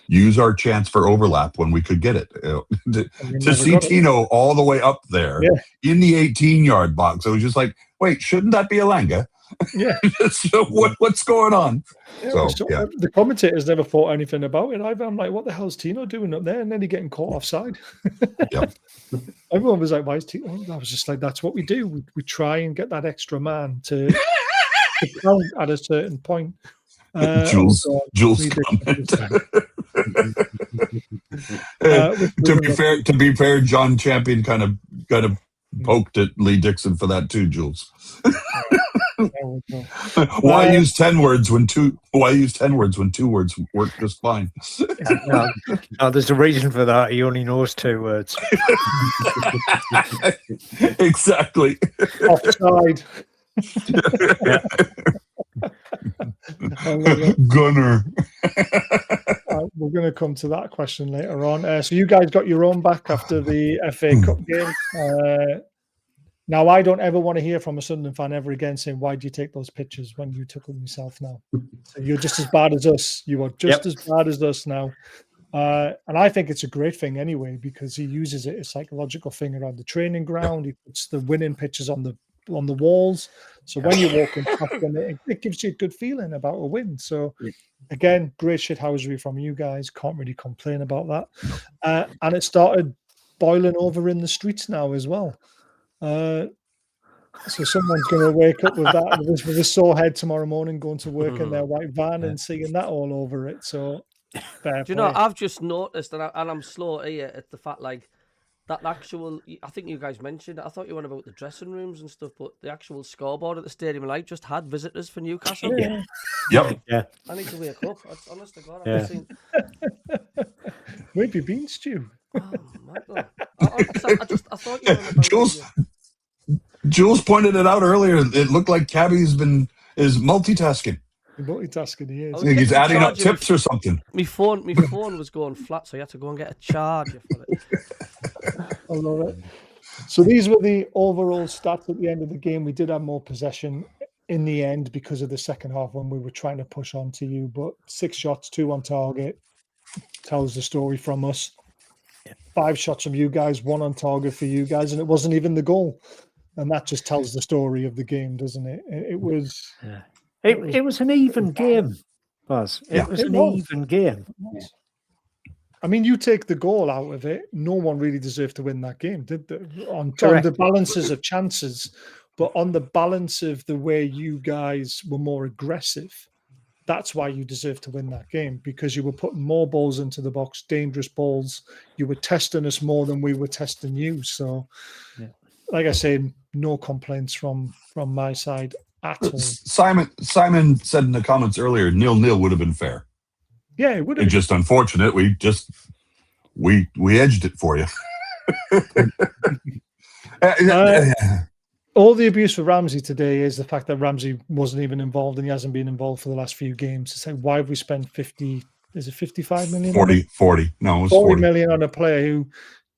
use our chance for overlap when we could get it. To see Tino all the way up there in the 18-yard box, I was just like, wait, shouldn't that be Alanga? Yeah. So what's going on? The commentators never thought anything about it either. I'm like, what the hell's Tino doing up there? And then he getting caught offside. Everyone was like, why is Tino? I was just like, that's what we do. We try and get that extra man to count at a certain point. Jules comment. To be fair, John Champion kind of poked at Lee Dixon for that too, Jules. Why use 10 words when two words work just fine? No, there's a reason for that. He only knows 2 words. Exactly. Offside. Gunner. we're going to come to that question later on. So you guys got your own back after the FA Cup game. Now, I don't ever want to hear from a Sunderland fan ever again saying, why do you take those pictures when you took them yourself now? So you're just as bad as us. You are just as bad as us now. And I think it's a great thing anyway, because he uses it as a psychological thing around the training ground. He puts the winning pictures on the walls. So when you're walking past them, it gives you a good feeling about a win. So again, great shithousery from you guys. Can't really complain about that. And it started boiling over in the streets now as well. So someone's going to wake up with that with a sore head tomorrow morning, going to work in their white van and seeing that all over it. So, do you know? I've just noticed, and I'm slow here at the fact like that actual. I think you guys mentioned. I thought you went about the dressing rooms and stuff, but the actual scoreboard at the Stadium Light just had visitors for Newcastle. Yep. Yeah. I need to wake up. That's honest to God. I haven't seen. Where have you been, Stu? Oh, Michael. I thought you were about Jules pointed it out earlier. It looked like CABBIE's is multitasking. Multitasking, he is. I think he's adding up tips or something. My phone was going flat, so you had to go and get a charger for it. I love it. So these were the overall stats at the end of the game. We did have more possession in the end because of the second half when we were trying to push on to you, but 6 shots, 2 on target tells the story from us. 5 shots from you guys, 1 on target for you guys, and it wasn't even the goal. And that just tells the story of the game, doesn't it? It was... It was an even game, Buzz. It was an even game. I mean, you take the goal out of it, no one really deserved to win that game, did they? On the balances of chances, but on the balance of the way you guys were more aggressive, that's why you deserve to win that game, because you were putting more balls into the box, dangerous balls. You were testing us more than we were testing you. So, like I said, no complaints from my side at all. Simon said in the comments earlier, 0-0 would have been fair. Yeah, it would have. It's just unfortunate. We edged it for you. All the abuse for Ramsey today is the fact that Ramsey wasn't even involved, and he hasn't been involved for the last few games. To say, why have we spent 55 million? 40. No, it was 40 million on a player who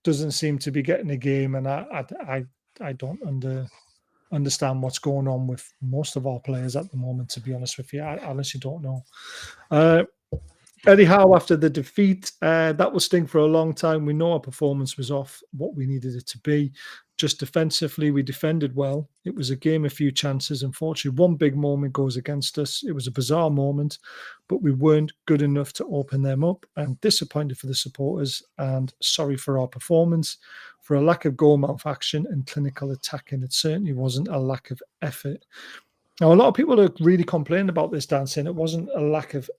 doesn't seem to be getting a game, and I don't understand what's going on with most of our players at the moment, to be honest with you. I honestly don't know. Eddie Howe, after the defeat, that will sting for a long time. We know our performance was off what we needed it to be. Just defensively, we defended well. It was a game, a few chances. Unfortunately, one big moment goes against us. It was a bizarre moment, but we weren't good enough to open them up. I'm disappointed for the supporters and sorry for our performance. For a lack of goal-mouth action and clinical attacking, it certainly wasn't a lack of effort. Now, a lot of people are really complaining about this, Dan, saying it wasn't a lack of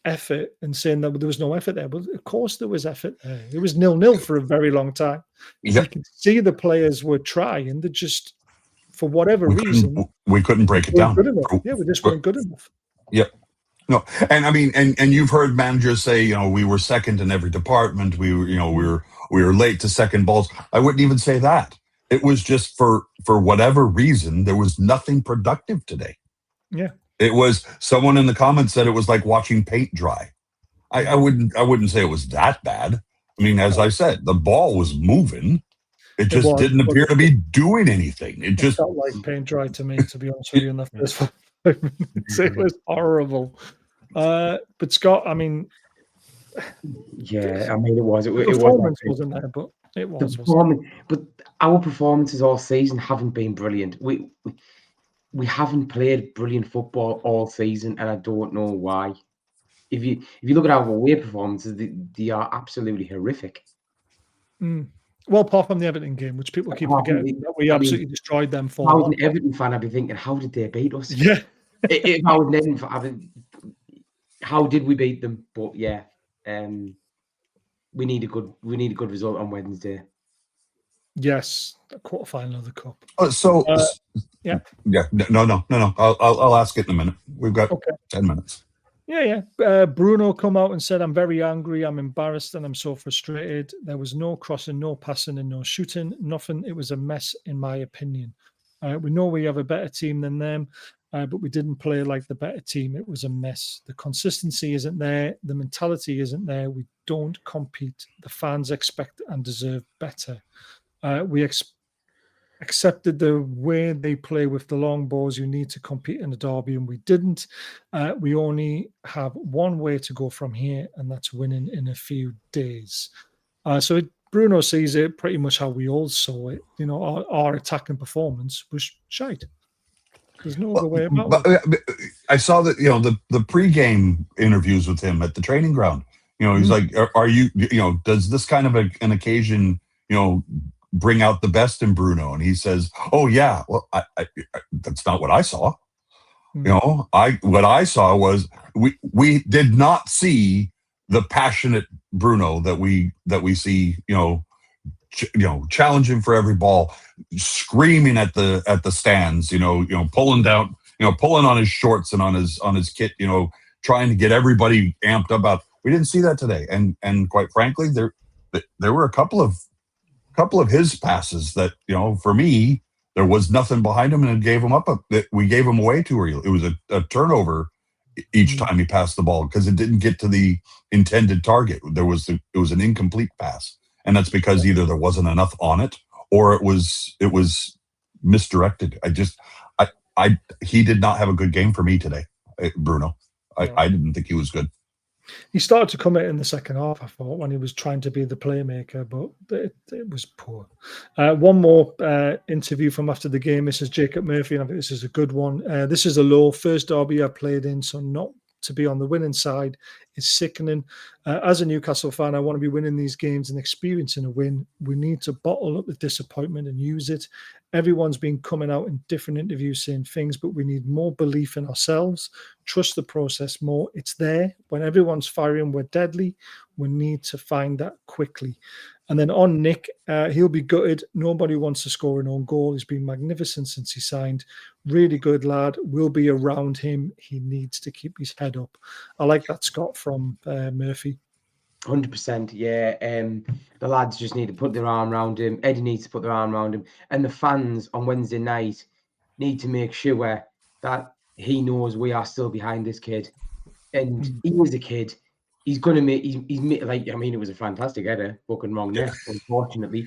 effort and saying that there was no effort there. But of course there was effort there. It was 0-0 for a very long time. Yep. You can see the players were trying. They just, for whatever reason, we couldn't break it down. Good enough. Yeah, we just weren't good enough. Yep. No, and I mean, and you've heard managers say, we were second in every department. We were, we were late to second balls. I wouldn't even say that. It was just for whatever reason, there was nothing productive today. Yeah. It was, someone in the comments said it was like watching paint dry. I wouldn't say it was that bad. I mean, as I said, the ball was moving. It just didn't appear to be doing anything. It just felt like paint dry to me, to be honest with you, in the first 5 minutes. It was horrible. But Scott, I mean, yeah, I mean, it was. The performance wasn't there, but it was. But our performances all season haven't been brilliant. We haven't played brilliant football all season, and I don't know why. If you look at our away performances, they are absolutely horrific. Well, apart from the Everton game, which people keep forgetting, that we absolutely destroyed them for. If I was an Everton fan, I'd be thinking, how did they beat us? Yeah. If I was an Everton fan, how did we beat them? But yeah, we need a good result on Wednesday. Yes, a quarterfinal of the cup. Yeah. No. I'll ask it in a minute. We've got 10 minutes. Yeah. Bruno come out and said, I'm very angry, I'm embarrassed, and I'm so frustrated. There was no crossing, no passing, and no shooting. Nothing. It was a mess, in my opinion. We know we have a better team than them. but we didn't play like the better team. It was a mess. The consistency isn't there. The mentality isn't there. We don't compete. The fans expect and deserve better. We accepted the way they play with the long balls. You need to compete in a derby, and we didn't. We only have one way to go from here, and that's winning in a few days. Bruno sees it pretty much how we all saw it. You know, our attacking performance was shite. There's no other way about it. I saw that, the pre-game interviews with him at the training ground. He's like, are you, does this kind of an occasion, bring out the best in Bruno? And he says, oh yeah, well, I that's not what I saw. What I saw was we did not see the passionate Bruno that we see, challenging for every ball, screaming at the stands, pulling down, pulling on his shorts and on his kit, trying to get everybody amped about. We didn't see that today, and quite frankly, there were a couple of his passes that, for me, there was nothing behind him, and it gave him up. We gave him away too early. It was a turnover each time he passed the ball because it didn't get to the intended target. It was an incomplete pass, and that's because either there wasn't enough on it or it was misdirected. He did not have a good game for me today, Bruno. I didn't think he was good. He started to come out in the second half, I thought, when he was trying to be the playmaker, but it was poor. One more interview from after the game. This is Jacob Murphy, and I think this is a good one. This is a low. First derby I played in, so not to be on the winning side is sickening. As a Newcastle fan, I want to be winning these games and experiencing a win. We need to bottle up the disappointment and use it. Everyone's been coming out in different interviews saying things, but we need more belief in ourselves, trust the process more. It's there. When everyone's firing, we're deadly. We need to find that quickly. And then on Nick, he'll be gutted. Nobody wants to score an own goal. He's been magnificent since he signed. Really good lad. We'll be around him. He needs to keep his head up. I like that, Scott, from Murphy. 100%, yeah. The lads just need to put their arm around him. Eddie needs to put their arm around him. And the fans on Wednesday night need to make sure that he knows we are still behind this kid. And he is a kid. He's going to make, it was a fantastic header, fucking wrong there, unfortunately.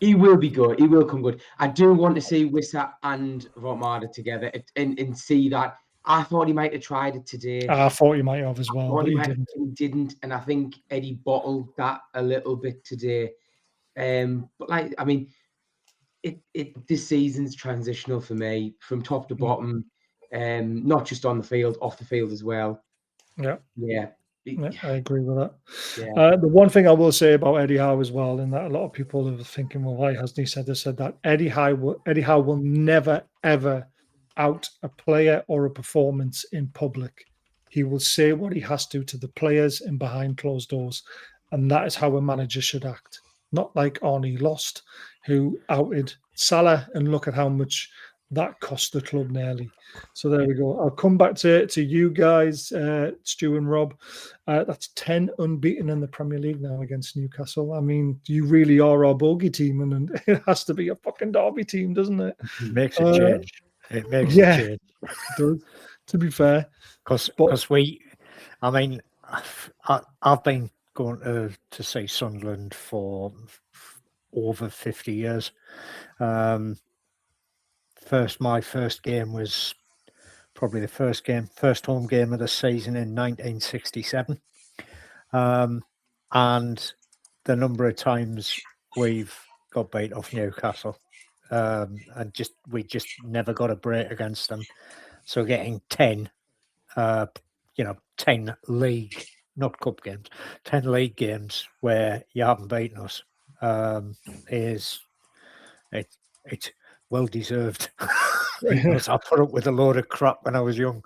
He will be good. He will come good. I do want to see Wissa and Votmada together and see that. I thought he might have tried it today. I thought he might have as well, but he didn't. He didn't, and I think Eddie bottled that a little bit today. But this season's transitional for me from top to bottom, not just on the field, off the field as well. Yeah. I agree with that. Yeah. The one thing I will say about Eddie Howe as well, and that a lot of people are thinking, well, why hasn't he said this? Said that Eddie Howe will never ever out a player or a performance in public. He will say what he has to the players and behind closed doors, and that is how a manager should act. Not like Arnie Lost, who outed Salah, and look at how much that cost the club nearly. So there we go. I'll come back to you guys, Stu and Rob. That's 10 unbeaten in the Premier League now against Newcastle. I mean, you really are our bogey team, and it has to be a fucking derby team, doesn't it? It makes a change. It makes a change. It does, to be fair. Because I've been going to see Sunderland for over 50 years. My first game was probably the first home game of the season in 1967. And the number of times we've got beat off Newcastle. And we just never got a break against them. So getting 10 league, not cup games, 10 league games where you haven't beaten us it's well deserved. Because I put up with a load of crap when I was young.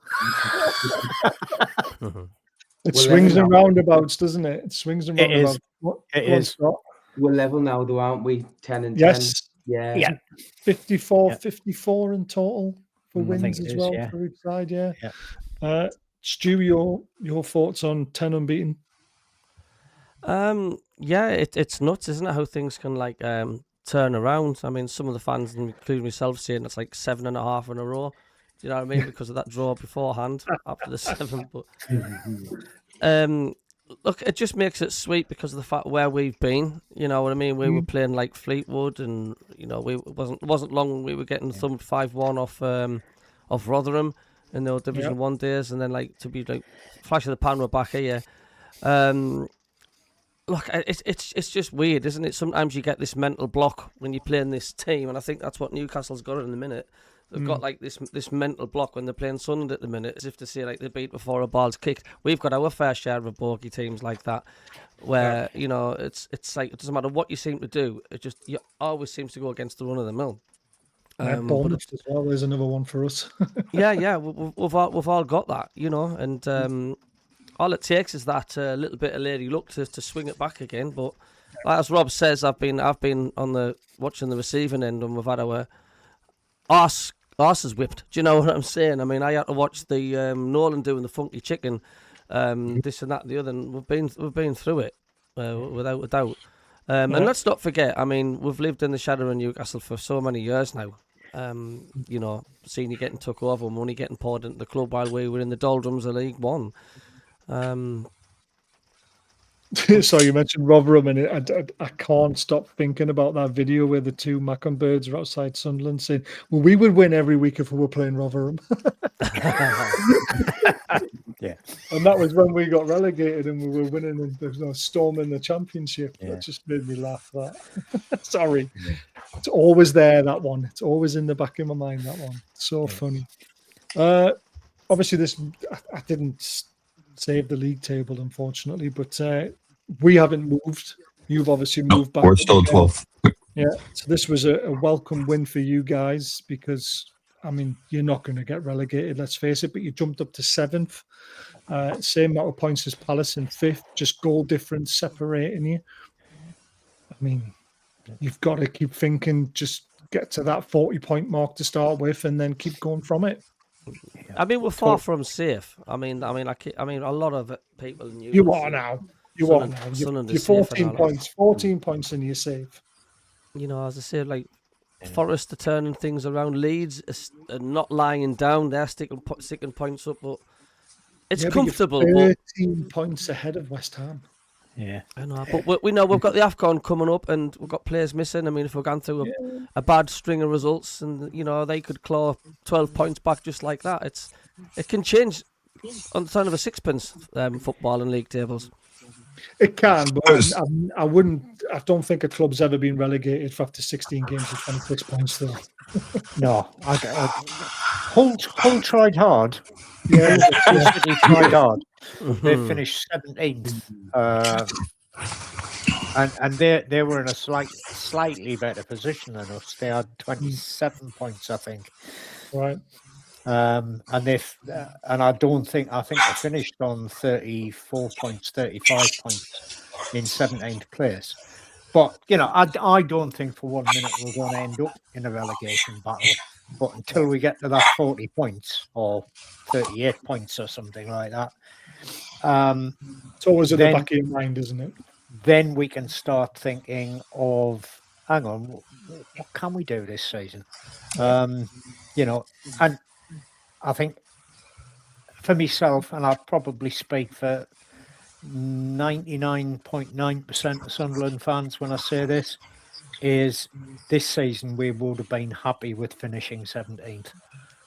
It swings and roundabouts, doesn't it? It swings and roundabouts. It is. We're level now, though, aren't we? 10 and 10. Yes. Yeah. 54 in total for wins as well for each side. Yeah. Stu, your thoughts on 10 unbeaten? It's nuts, isn't it? How things can turn around. I mean, some of the fans, including myself, saying it's like 7.5 in a row. Do you know what I mean? Because of that draw beforehand after the 7. But look, it just makes it sweet because of the fact where we've been. You know what I mean? We were playing like Fleetwood, and you know, it wasn't long we were getting thumped 5-1 off Rotherham in the Division 1 days, and then like to be like flash of the pan, we're back here. Look, it's just weird, isn't it? Sometimes you get this mental block when you're playing this team, and I think that's what Newcastle's got in the minute. They've got like this mental block when they're playing Sunderland at the minute, as if to say like they beat before a ball's kicked. We've got our fair share of bogey teams like that, where you know it's like it doesn't matter what you seem to do, it just you always seems to go against the run of the mill. Bournemouth as well. There's another one for us. yeah, we've all got that, you know, and all it takes is that little bit of lady luck to swing it back again. But as Rob says, I've been on watching the receiving end, and we've had our arses whipped. Do you know what I'm saying? I mean, I had to watch the Nolan doing the funky chicken, this and that and the other, and we've been through it without a doubt. And let's not forget, I mean, we've lived in the shadow of Newcastle for so many years now. You know, seeing you getting took over, money getting poured into the club while we were in the doldrums of League One. So you mentioned Rotherham, and I can't stop thinking about that video where the two MACKEM birds are outside Sunderland saying, well, we would win every week if we were playing Rotherham. Yeah. And that was when we got relegated and we were winning and there was no storming the championship. Yeah. That just made me laugh. That Sorry. Yeah. It's always there, that one. It's always in the back of my mind, that one. So funny. Obviously, I didn't save the league table, unfortunately, but we haven't moved. You've obviously moved back. We're still 12th. Yeah, so this was a welcome win for you guys because, I mean, you're not going to get relegated, let's face it, but you jumped up to 7th. Same amount of points as Palace in 5th, just goal difference separating you. I mean, you've got to keep thinking, just get to that 40-point mark to start with and then keep going from it. I mean, we're far from safe. I mean, a lot of people knew. You are now. You're 14 points. 14 points and you're safe. You know, as I say, like Forest are turning things around. Leeds are not lying down. They're sticking points up, but it's comfortable. But 13 points ahead of West Ham. Yeah, I know, but we know we've got the AFCON coming up, and we've got players missing. I mean, if we're going through a bad string of results, and you know they could claw 12 points back just like that. It can change on the turn of a sixpence. Football and league tables. It can, but I don't think a club's ever been relegated for after 16 games with 26 points though. No, Hull tried hard. Yeah, City tried hard. They finished 17th, and they were in a slightly better position than us. They had 27 points, I think. Right. And I think they finished on 34 points, 35 points in 17th place. But you know, I don't think for 1 minute we're going to end up in a relegation battle. But until we get to that 40 points or 38 points or something like that, it's always at the back of your mind, isn't it? Then we can start thinking of, hang on, what can we do this season? You know, and I think for myself, and I'll probably speak for 99.9% of Sunderland fans when I say this, is this season we would have been happy with finishing 17th.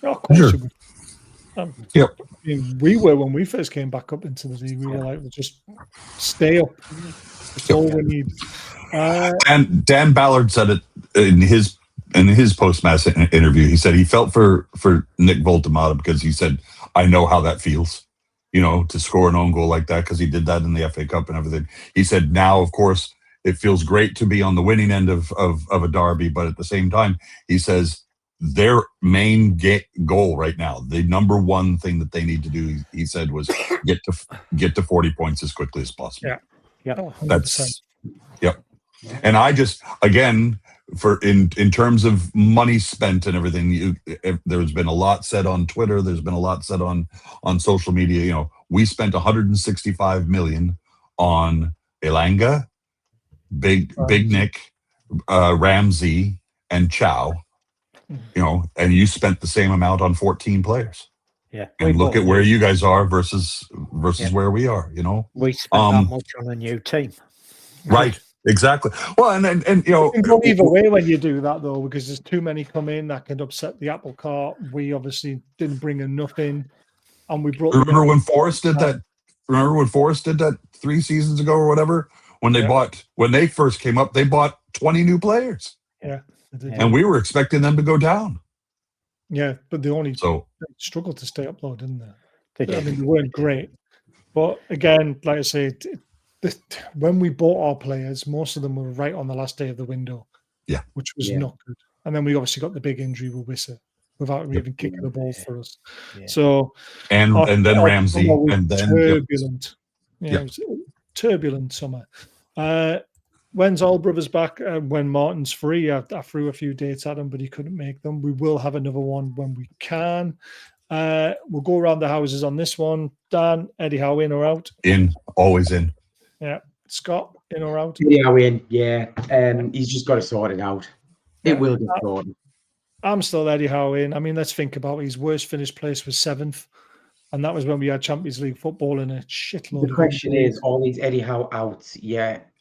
Oh, of course. Sure. Yep. I mean, we were when we first came back up into the league. We were like, we'll just stay up. That's all we need. And Dan Ballard said it in his post-match interview. He said he felt for Nick Voltemata because he said, I know how that feels, you know, to score an own goal like that, because he did that in the FA Cup and everything. He said now, of course, it feels great to be on the winning end of a derby, but at the same time, he says their main goal right now, the number one thing that they need to do, he said, was get to 40 points as quickly as possible. Yeah. Oh, That's yep. And I just, again, for in terms of money spent and everything, there's been a lot said on Twitter. There's been a lot said on social media. You know, we spent 165 million on Elanga, Big Nick, Ramsey and Chow, and you spent the same amount on 14 players. Yeah. And look at where you guys are versus where we are, We spent that much on a new team. Right. Exactly. Well, and It can go either way when you do that, though, because there's too many come in that can upset the apple cart. We obviously didn't bring enough in, and we brought. Remember when Forrest did that? Remember when Forrest did that 3 seasons ago or whatever? When they first came up, they bought 20 new players. Yeah, and we were expecting them to go down. Yeah, but they struggled to stay up, though, didn't they? They I mean, they weren't great, but again, like I say, when we bought our players, most of them were right on the last day of the window. Yeah, which was not good. And then we obviously got the big injury with Wissa without even kicking the ball for us. Yeah. So and then Ramsey and then turbulent. It was a turbulent summer. When's All Brothers back? When Martin's free, I threw a few dates at him, but he couldn't make them. We will have another one when we can. We'll go around the houses on this one. Dan, Eddie Howe, in or out? In, always in. Yeah. Scott, in or out? Eddie Howe in, yeah. He's just got to sort it out. It will get sorted. I'm still Eddie Howe in. I mean, let's think about it. His worst finished place was 7th. And that was when we had Champions League football in a shitload. The question is, all these Eddie Howe outs,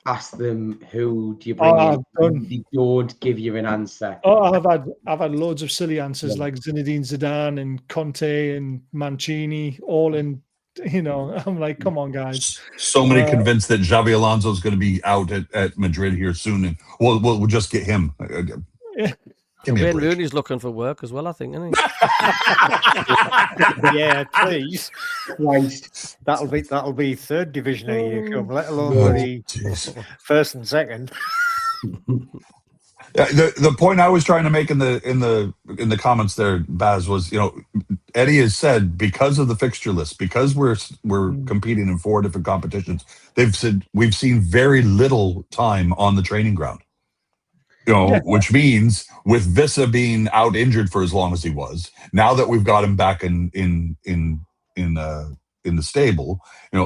ask them who do you bring in. They don't give you an answer. I've had loads of silly answers like Zinedine Zidane and Conte and Mancini, all in. I'm like, come on, guys. So many convinced that Xabi Alonso is going to be out at Madrid here soon, and we'll just get him. Wayne Rooney's looking for work as well, I think, isn't he? Yeah, please. Christ. That'll be 3rd division of you, let alone first and second. The point I was trying to make in the comments there, Baz, was Eddie has said because of the fixture list, because we're competing in 4 different competitions, they've said we've seen very little time on the training ground. Which means with Vissa being out injured for as long as he was, now that we've got him back in the stable,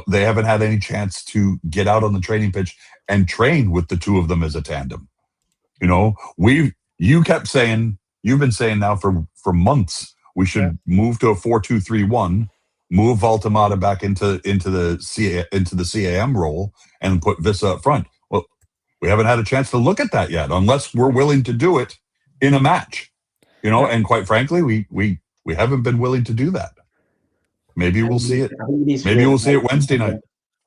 they haven't had any chance to get out on the training pitch and train with the 2 of them as a tandem. You've been saying now for months we should move to a 4-2-3-1, move Valtamata back into the CAM role and put Vissa up front. Well, we haven't had a chance to look at that yet, unless we're willing to do it in a match. And quite frankly, we haven't been willing to do that. Maybe we'll see it. Maybe we'll see it Wednesday night.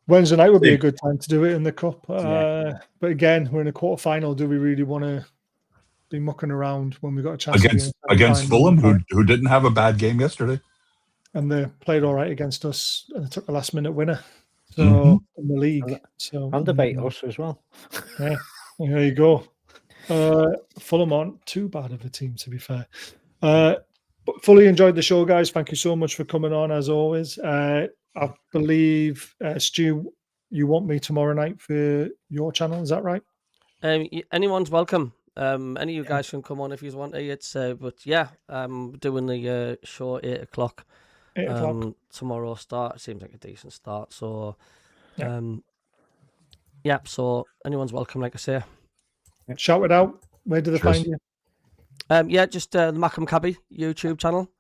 Wednesday night would be a good time to do it in the cup. But again, we're in a quarterfinal. Do we really want to be mucking around when we got a chance against Fulham, who didn't have a bad game yesterday, and they played all right against us, and they took a last-minute winner. So in the league, and they beat us as well. Yeah, there you go. Fulham aren't too bad of a team, to be fair. But fully enjoyed the show, guys. Thank you so much for coming on, as always. I believe, Stu, you want me tomorrow night for your channel. Is that right? Anyone's welcome. Any of you guys can come on if you want to. It's but yeah, doing the show 8 o'clock. 8 o'clock tomorrow start. It seems like a decent start. So, so anyone's welcome, like I say. Shout it out. Where do they find you? Just the MACKEM CABBIE YouTube channel.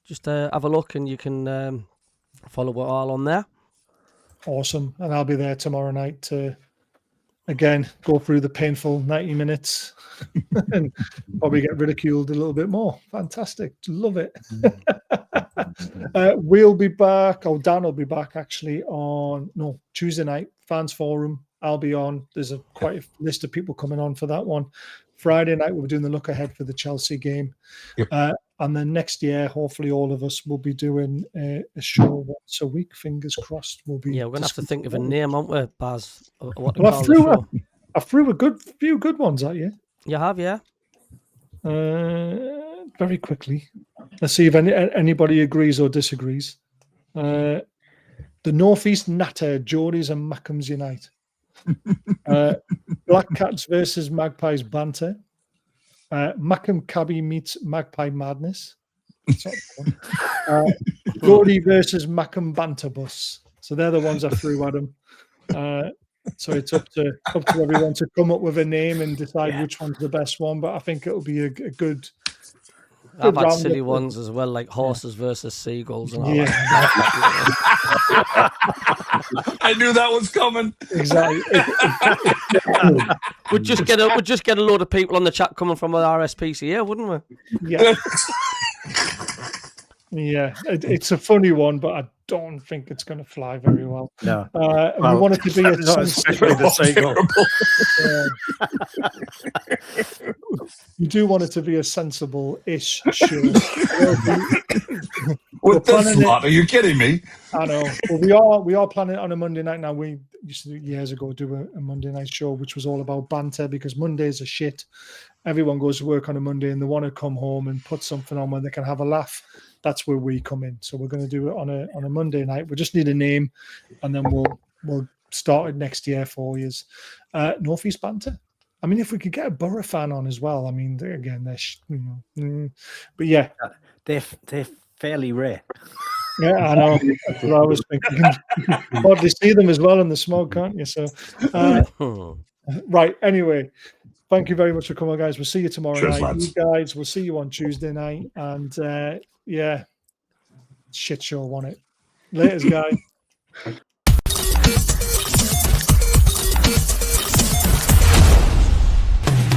Just have a look, and you can follow it all on there. Awesome. And I'll be there tomorrow night to, again, go through the painful 90 minutes and probably get ridiculed a little bit more. Fantastic. Love it. We'll be back. Dan will be back actually on Tuesday night, Fans Forum. I'll be on. There's quite a list of people coming on for that one. Friday night, we'll be doing the look ahead for the Chelsea game. Yep. And then next year, hopefully all of us will be doing a show once a week. Fingers crossed. We're going to have to think of a name, aren't we, Baz? I threw a few good ones at you. You have, yeah. Very quickly. Let's see if anybody agrees or disagrees. The Northeast Natter, Geordies and Mackems Unite. Black Cats versus Magpies Banter. MACKEM CABBIE meets Magpie Madness. Geordie versus MACKEM Banter Bus. So they're the ones I threw at them. So it's up to everyone to come up with a name and decide which one's the best one. But I think it'll be a good. I've had round silly of- ones as well, like horses versus seagulls and all Yeah, that. I knew that was coming. exactly. We'd just get a load of people on the chat coming from our RSPCA, wouldn't we? Yeah, yeah. It's a funny one, but I don't think it's going to fly very well. No. And we want it to be a not especially the seagull. You do want it to be a sensible-ish show. With this planning it- lot, are you kidding me? I know. Well, we are planning it on a Monday night now. We used to years ago do a Monday night show, which was all about banter because Mondays are shit. Everyone goes to work on a Monday and they want to come home and put something on where they can have a laugh. That's where we come in. So we're going to do it on a Monday night. We just need a name, and then we'll start it next year for you. Northeast banter. I mean, if we could get a Borough fan on as well. I mean, again, but yeah, They're fairly rare. yeah, I know. That's what I was thinking. You can hardly see them as well in the smoke, can't you? So, right. Anyway, thank you very much for coming, guys. We'll see you tomorrow Cheers, night. lads. You guys, we'll see you on Tuesday night. And yeah, shit show, wasn't it? Laters, guys.